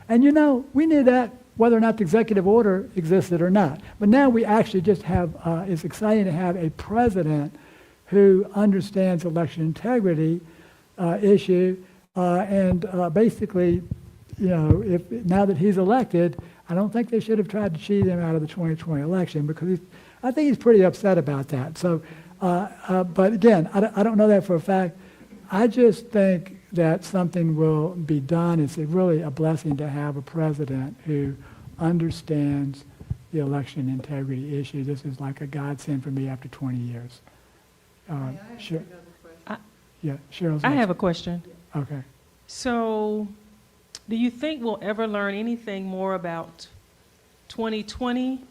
And we knew that whether or not the executive order existed or not. But now we actually just have, it's exciting to have a president who understands election integrity issue and basically, now that he's elected, I don't think they should have tried to cheat him out of the 2020 election because I think he's pretty upset about that. So, but again, I don't know that for a fact. I just think that something will be done. It's really a blessing to have a president who understands the election integrity issue. This is like a godsend for me after 20 years. Sure. Yeah, Cheryl's I next. have a question. Okay. So, do you think we'll ever learn anything more about 2020,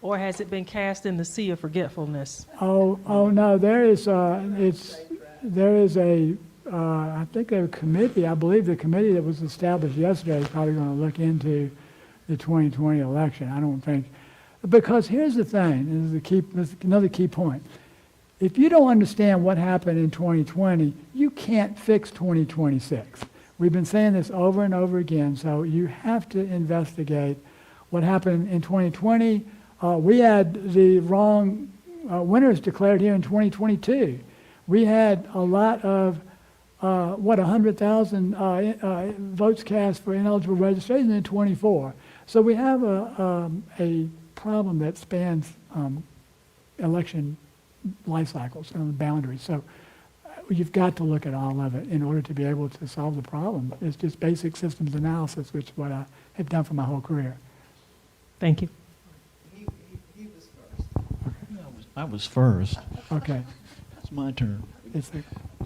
or has it been cast in the sea of forgetfulness? Oh no, there is a I think a committee. I believe the committee that was established yesterday is probably going to look into the 2020 election. I don't think, because here's the thing. This is another key point. If you don't understand what happened in 2020, you can't fix 2026. We've been saying this over and over again, so you have to investigate what happened in 2020. We had the wrong winners declared here in 2022. We had a lot of, 100,000 votes cast for ineligible registration in 24. So we have a problem that spans election life cycles and boundaries. So you've got to look at all of it in order to be able to solve the problem. It's just basic systems analysis, which is what I have done for my whole career. Thank you. He was first. Okay. I was first. Okay. It's my turn. It's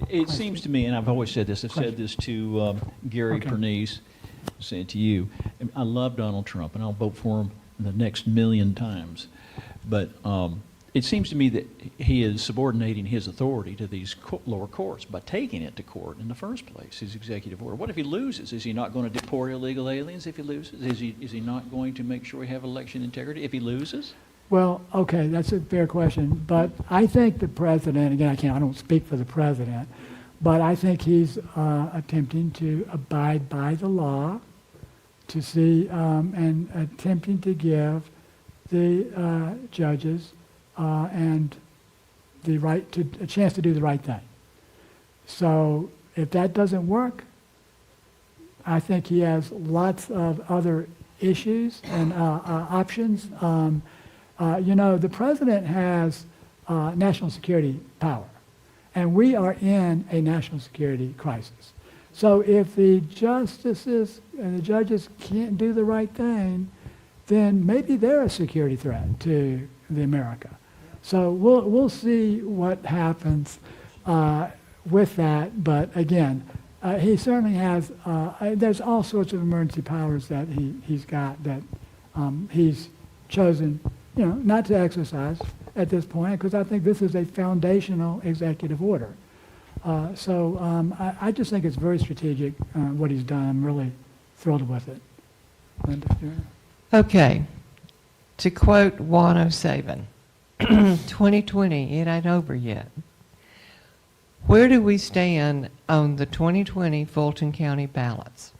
It seems to me, and I've always said this, I've said this to Gary Okay. Pernice, said to you, I love Donald Trump, and I'll vote for him the next million times. But it seems to me that he is subordinating his authority to these lower courts by taking it to court in the first place, his executive order. What if he loses? Is he not going to deport illegal aliens if he loses? Is he not going to make sure we have election integrity if he loses? Well, okay, that's a fair question, but I think the president, again, I don't speak for the president, but I think he's attempting to abide by the law, to see, and attempting to give the judges and the right to a chance to do the right thing. So if that doesn't work, I think he has lots of other issues and options. The president has national security power, and we are in a national security crisis. So if the justices and the judges can't do the right thing, then maybe they're a security threat to the America. So we'll see what happens with that. But again, he certainly has. There's all sorts of emergency powers that he's got that he's chosen, not to exercise at this point, because I think this is a foundational executive order. I just think it's very strategic what he's done. I'm really thrilled with it. Linda? Okay. To quote Juan O'Savin, 2020, it ain't over yet. Where do we stand on the 2020 Fulton County ballots?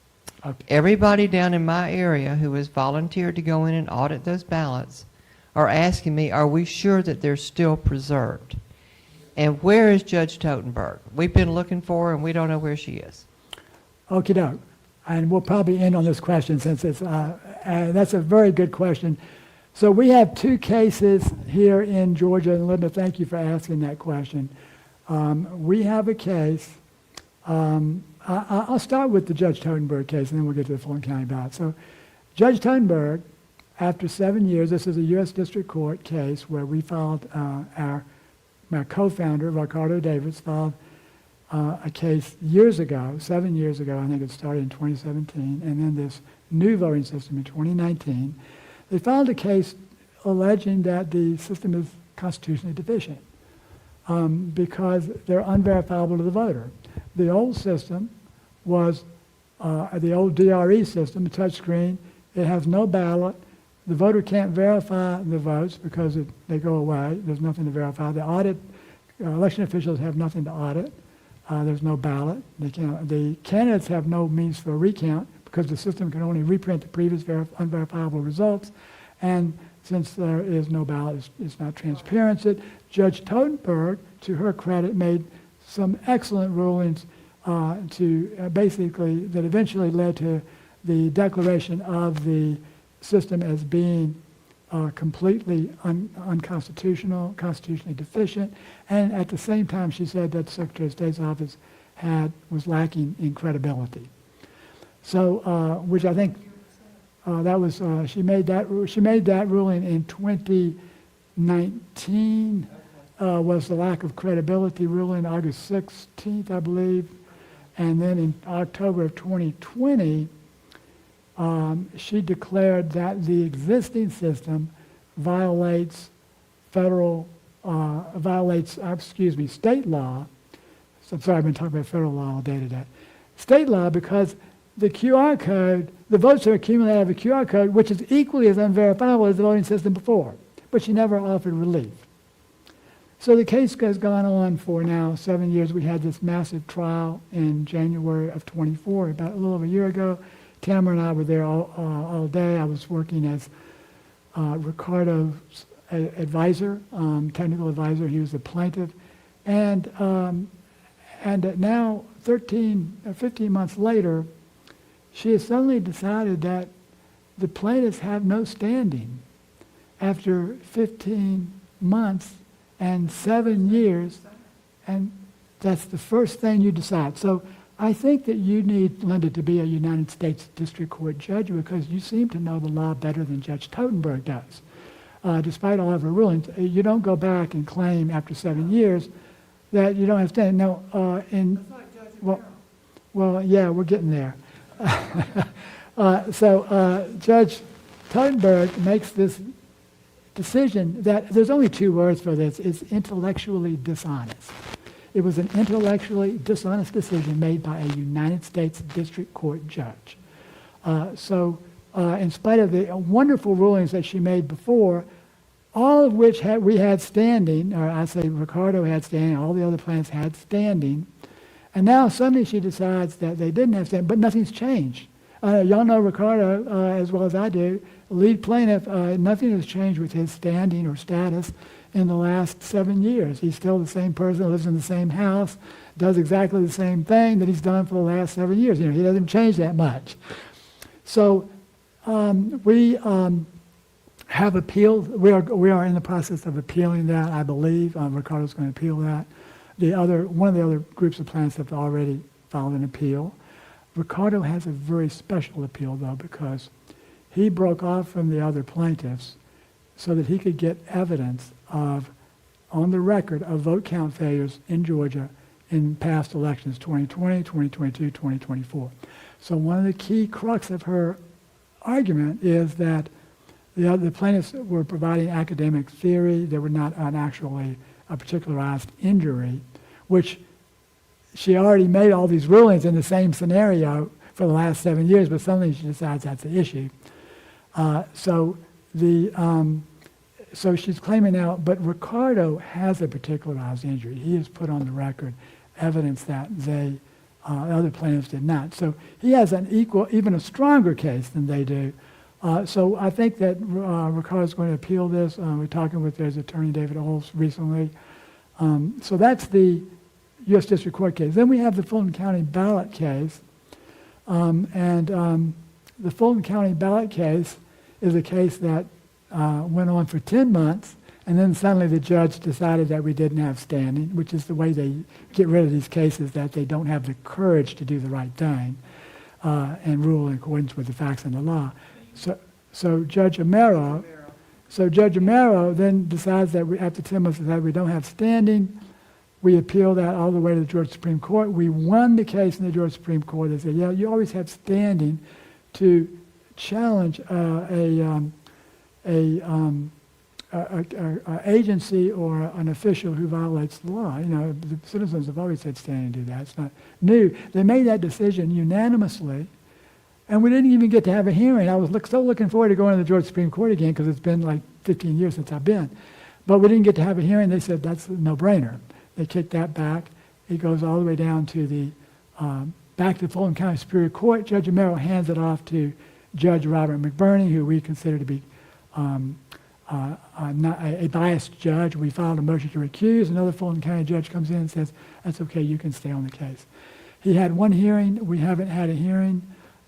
Okay. Everybody down in my area who has volunteered to go in and audit those ballots are asking me, are we sure that they're still preserved? And where is Judge Totenberg? We've been looking for her and we don't know where she is. Okie doke. and we'll probably end on this question since it's, that's a very good question. So we have two cases here in Georgia, and Linda, thank you for asking that question. We have a case, I'll start with the Judge Totenberg case, and then we'll get to the Fulton County ballot. So Judge Totenberg, after 7 years, this is a U.S. District Court case where we filed, my co-founder, Ricardo Davis, filed a case years ago, 7 years ago, I think it started in 2017, and then this new voting system in 2019. They filed a case alleging that the system is constitutionally deficient because they're unverifiable to the voter. The old system was the old DRE system, the touchscreen. It has no ballot. The voter can't verify the votes because they go away. There's nothing to verify. The audit, election officials have nothing to audit. There's no ballot. The candidates have no means for a recount because the system can only reprint the previous unverifiable results. And since there is no ballot, it's not transparent. Judge Totenberg, to her credit, made some excellent rulings to basically that eventually led to the declaration of the system as being completely unconstitutional, constitutionally deficient, and at the same time she said that the Secretary of State's office was lacking in credibility. So, which I think that was she made that ruling in 2019 was the lack of credibility ruling, August 16th, I believe, and then in October of 2020. She declared that the existing system violates state law. So, I'm sorry, I've been talking about federal law all day today. State law, because the QR code, the votes are accumulated out of a QR code, which is equally as unverifiable as the voting system before, but she never offered relief. So the case has gone on for now 7 years. We had this massive trial in January of 24, about a little over a year ago. Tamara and I were there all day. I was working as Ricardo's advisor, technical advisor. He was the plaintiff. And now, 13 or 15 months later, she has suddenly decided that the plaintiffs have no standing after 15 months and 7 years. And that's the first thing you decide. So I think that you need, Linda, to be a United States District Court judge because you seem to know the law better than Judge Totenberg does. Despite all of her rulings, you don't go back and claim after 7 years that you don't have standing. No, well, yeah, we're getting there. Judge Totenberg makes this decision that there's only two words for this. It's intellectually dishonest. It was an intellectually dishonest decision made by a United States District Court judge. In spite of the wonderful rulings that she made before, all of which we had standing, or I say Ricardo had standing, all the other plaintiffs had standing, and now suddenly she decides that they didn't have standing, but nothing's changed. Y'all know Ricardo as well as I do, lead plaintiff, nothing has changed with his standing or status in the last 7 years. He's still the same person, lives in the same house, does exactly the same thing that he's done for the last 7 years. You know, he doesn't change that much. So we have appealed. We are in the process of appealing that, I believe. Ricardo's going to appeal that. One of the other groups of plaintiffs have already filed an appeal. Ricardo has a very special appeal, though, because he broke off from the other plaintiffs so that he could get evidence on the record of vote count failures in Georgia in past elections, 2020, 2022, 2024. So one of the key crux of her argument is that the plaintiffs were providing academic theory. They were not actually a particularized injury, which she already made all these rulings in the same scenario for the last 7 years, but suddenly she decides that's the issue. So she's claiming now, but Ricardo has a particularized injury. He has put on the record evidence that other plaintiffs did not. So he has an equal, even a stronger case than they do. So I think that Ricardo's going to appeal this. We're talking with his attorney, David Olds, recently. So that's the U.S. District Court case. Then we have the Fulton County ballot case. The Fulton County ballot case is a case that went on for 10 months, and then suddenly the judge decided that we didn't have standing, which is the way they get rid of these cases, that they don't have the courage to do the right thing and rule in accordance with the facts and the law. So Judge Amaro then decides that after 10 months, that we don't have standing. We appeal that all the way to the Georgia Supreme Court. We won the case in the Georgia Supreme Court. They said, yeah, you always have standing to challenge a agency or an official who violates the law. You know, the citizens have always had standing to do that. It's not new. They made that decision unanimously, and we didn't even get to have a hearing. I was so looking forward to going to the Georgia Supreme Court again because it's been like 15 years since I've been. But we didn't get to have a hearing. They said that's a no-brainer. They kicked that back. It goes all the way down to the back to the Fulton County Superior Court. Judge Amaro hands it off to Judge Robert McBurney, who we consider to be not a biased judge. We filed a motion to recuse. Another Fulton County judge comes in and says, that's okay, you can stay on the case. He had one hearing. We haven't had a hearing,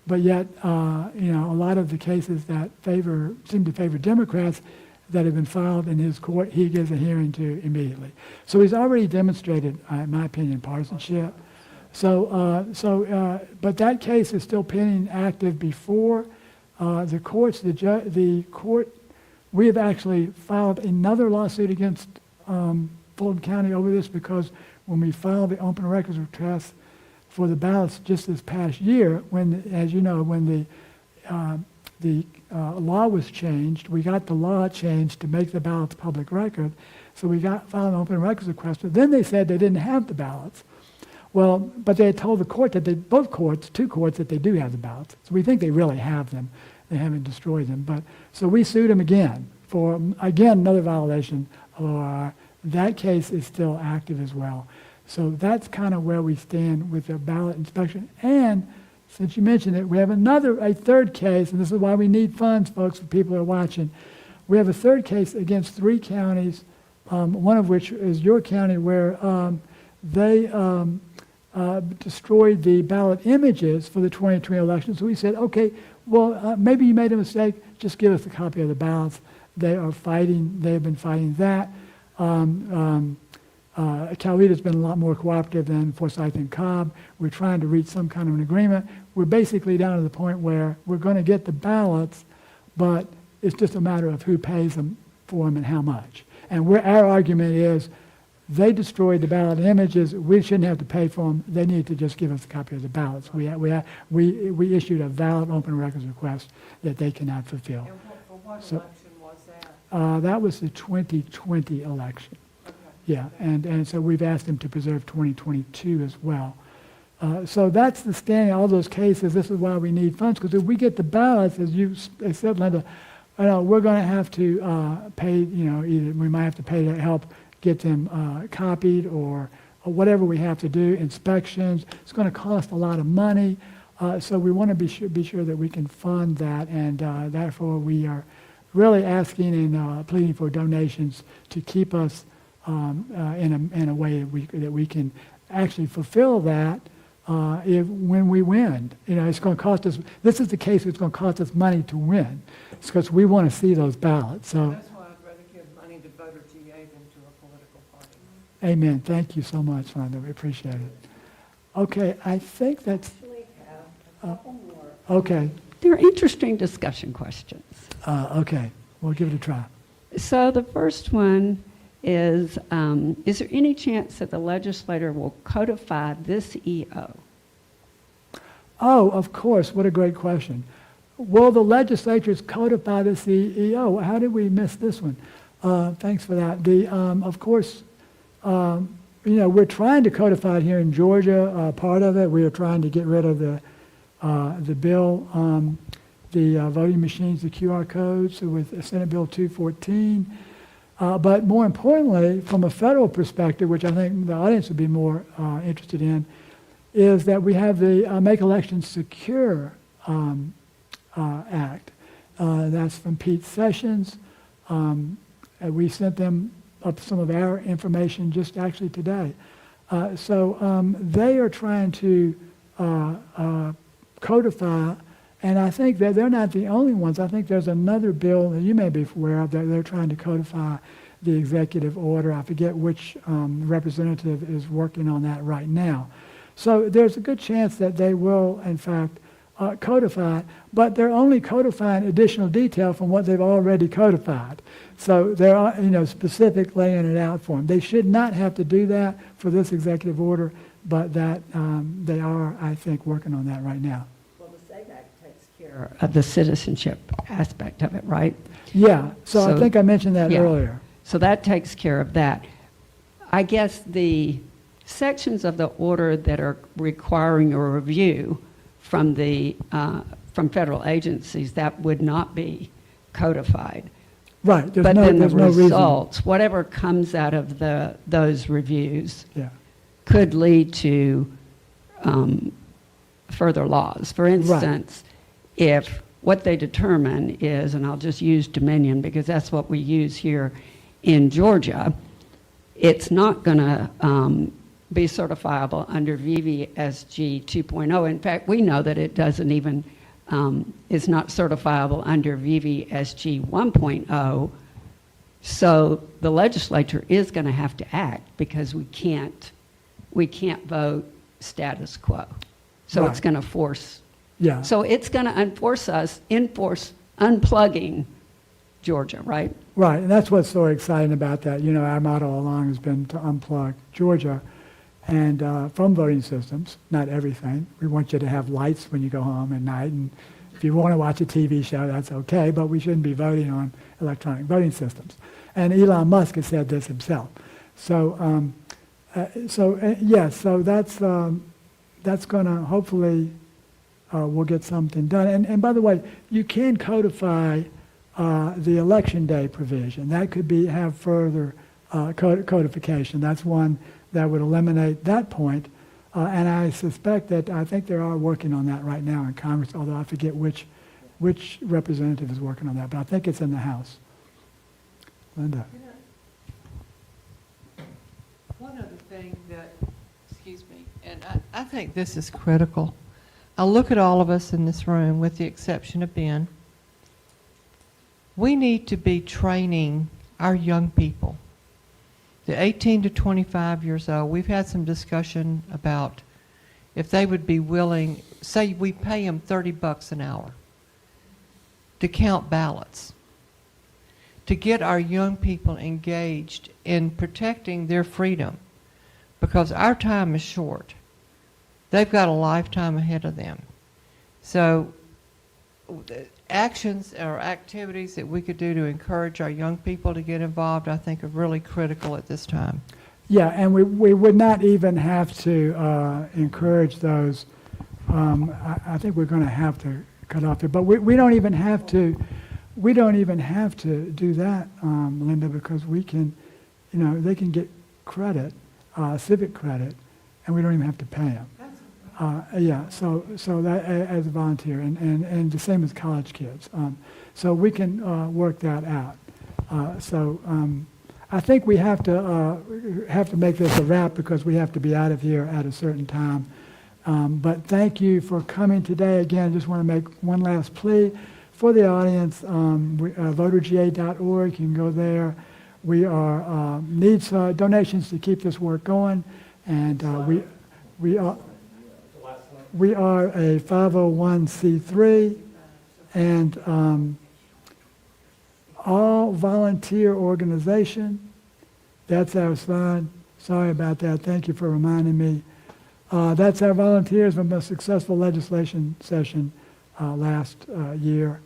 but yet, a lot of the cases that seem to favor Democrats that have been filed in his court, he gives a hearing to immediately. So he's already demonstrated, in my opinion, partisanship. But that case is still pending, active before the courts. The court, we have actually filed another lawsuit against Fulton County over this because when we filed the open records request for the ballots just this past year, as you know, when the law was changed, we got the law changed to make the ballots public record. So we filed an open records request. But then they said they didn't have the ballots. Well, but they had told the court that two courts, that they do have the ballots. So we think they really have them. They haven't destroyed them. But so we sued them again for, another violation of OR. That case is still active as well. So that's kind of where we stand with the ballot inspection. And since you mentioned it, we have a third case, and this is why we need funds, folks, for people who are watching. We have a third case against 3 counties, one of which is your county, where they destroyed the ballot images for the 2020 election. So we said, okay, well, maybe you made a mistake. Just give us a copy of the ballots. They have been fighting that. Coweta's been a lot more cooperative than Forsyth and Cobb. We're trying to reach some kind of an agreement. We're basically down to the point where we're going to get the ballots, but it's just a matter of who pays them for them and how much. And our argument is they destroyed the ballot images. We shouldn't have to pay for them. They need to just give us a copy of the ballots. We issued a valid open records request that they cannot fulfill. And for what election was that? That was the 2020 election. Yeah, and so we've asked them to preserve 2022 as well. So that's the standing of all those cases. This is why we need funds, because if we get the ballots, as you said, Linda, we're going to have to pay, either we might have to pay to help get them copied or whatever we have to do, inspections. It's going to cost a lot of money. So we want to be sure that we can fund that, and therefore we are really asking and pleading for donations to keep us in a way that we can actually fulfill that when we win. It's going to cost us. This is the case. It's going to cost us money to win. It's because we want to see those ballots. So that's why I'd rather give money to voter GA than to a political party. Amen. Thank you so much, Rhonda. We appreciate it. Okay, I think that's. Okay. They're interesting discussion questions. Okay, we'll give it a try. So the first one is there any chance that the legislator will codify this EO? Oh, of course. What a great question. Will the legislatures codify this EO? How did we miss this one? Thanks for that. Of course, we're trying to codify it here in Georgia. Part of it, we are trying to get rid of the bill, the voting machines, the QR codes, with Senate Bill 214. But more importantly, from a federal perspective, which I think the audience would be more interested in, is that we have the Make Elections Secure Act. That's from Pete Sessions. We sent them up some of our information just actually today. So they are trying to codify, and I think that they're not the only ones. I think there's another bill that you may be aware of that they're trying to codify the executive order. I forget which representative is working on that right now. So there's a good chance that they will, in fact, codify it, but they're only codifying additional detail from what they've already codified. So they're, specific laying it out for them. They should not have to do that for this executive order, but that they are, I think, working on that right now. Well, the SAVE Act takes care of the citizenship aspect of it, right? Yeah, so I think I mentioned that earlier. So that takes care of that. I guess the sections of the order that are requiring a review from from federal agencies, that would not be codified. Right. But then the no results, whatever comes out of those reviews, Yeah. could lead to further laws. For instance, if what they determine is, and I'll just use Dominion because that's what we use here in Georgia, it's not going to be certifiable under VVSG 2.0. In fact, we know that it doesn't even, is not certifiable under VVSG 1.0. So the legislature is going to have to act because we can't vote status quo. So it's going to force. Yeah. So it's going to enforce unplugging Georgia, right? Right, and that's what's so exciting about that. Our motto all along has been to unplug Georgia and from voting systems, not everything. We want you to have lights when you go home at night, and if you want to watch a TV show, that's okay, but we shouldn't be voting on electronic voting systems. And Elon Musk has said this himself. So, so that's going to hopefully we'll get something done. And by the way, you can codify the election day provision. That could have further codification. That's one that would eliminate that point. And I suspect that I think they are working on that right now in Congress, although I forget which representative is working on that, but I think it's in the House. Linda. One other thing that, excuse me, and I think this is critical. I look at all of us in this room, with the exception of Ben. We need to be training our young people, the 18 to 25 years old. We've had some discussion about if they would be willing, say we pay them $30 an hour to count ballots, to get our young people engaged in protecting their freedom, because our time is short. They've got a lifetime ahead of them. So actions or activities that we could do to encourage our young people to get involved, I think, are really critical at this time. Yeah, and we would not even have to encourage those. I think we're going to have to cut off it, but we don't even have to. We don't even have to do that, Linda, because we can, they can get credit, civic credit, and we don't even have to pay them. So that as a volunteer, and the same as college kids. So we can work that out. I think we have to make this a wrap because we have to be out of here at a certain time. But thank you for coming today. Again, I just want to make one last plea for the audience. voterga.org, you can go there. We needs donations to keep this work going, and we are a 501c3 and all volunteer organization. That's our slide. Sorry about that. Thank you for reminding me. That's our volunteers from a successful legislation session last year.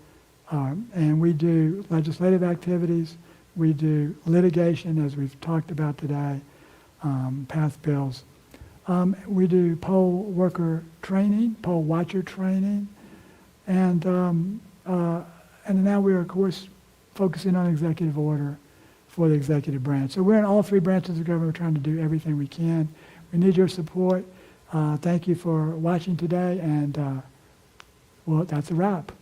And we do legislative activities. We do litigation, as we've talked about today, pass bills. We do poll worker training, poll watcher training, and now we are, of course, focusing on executive order for the executive branch. So we're in all three branches of government trying to do everything we can. We need your support. Thank you for watching today, and well, that's a wrap.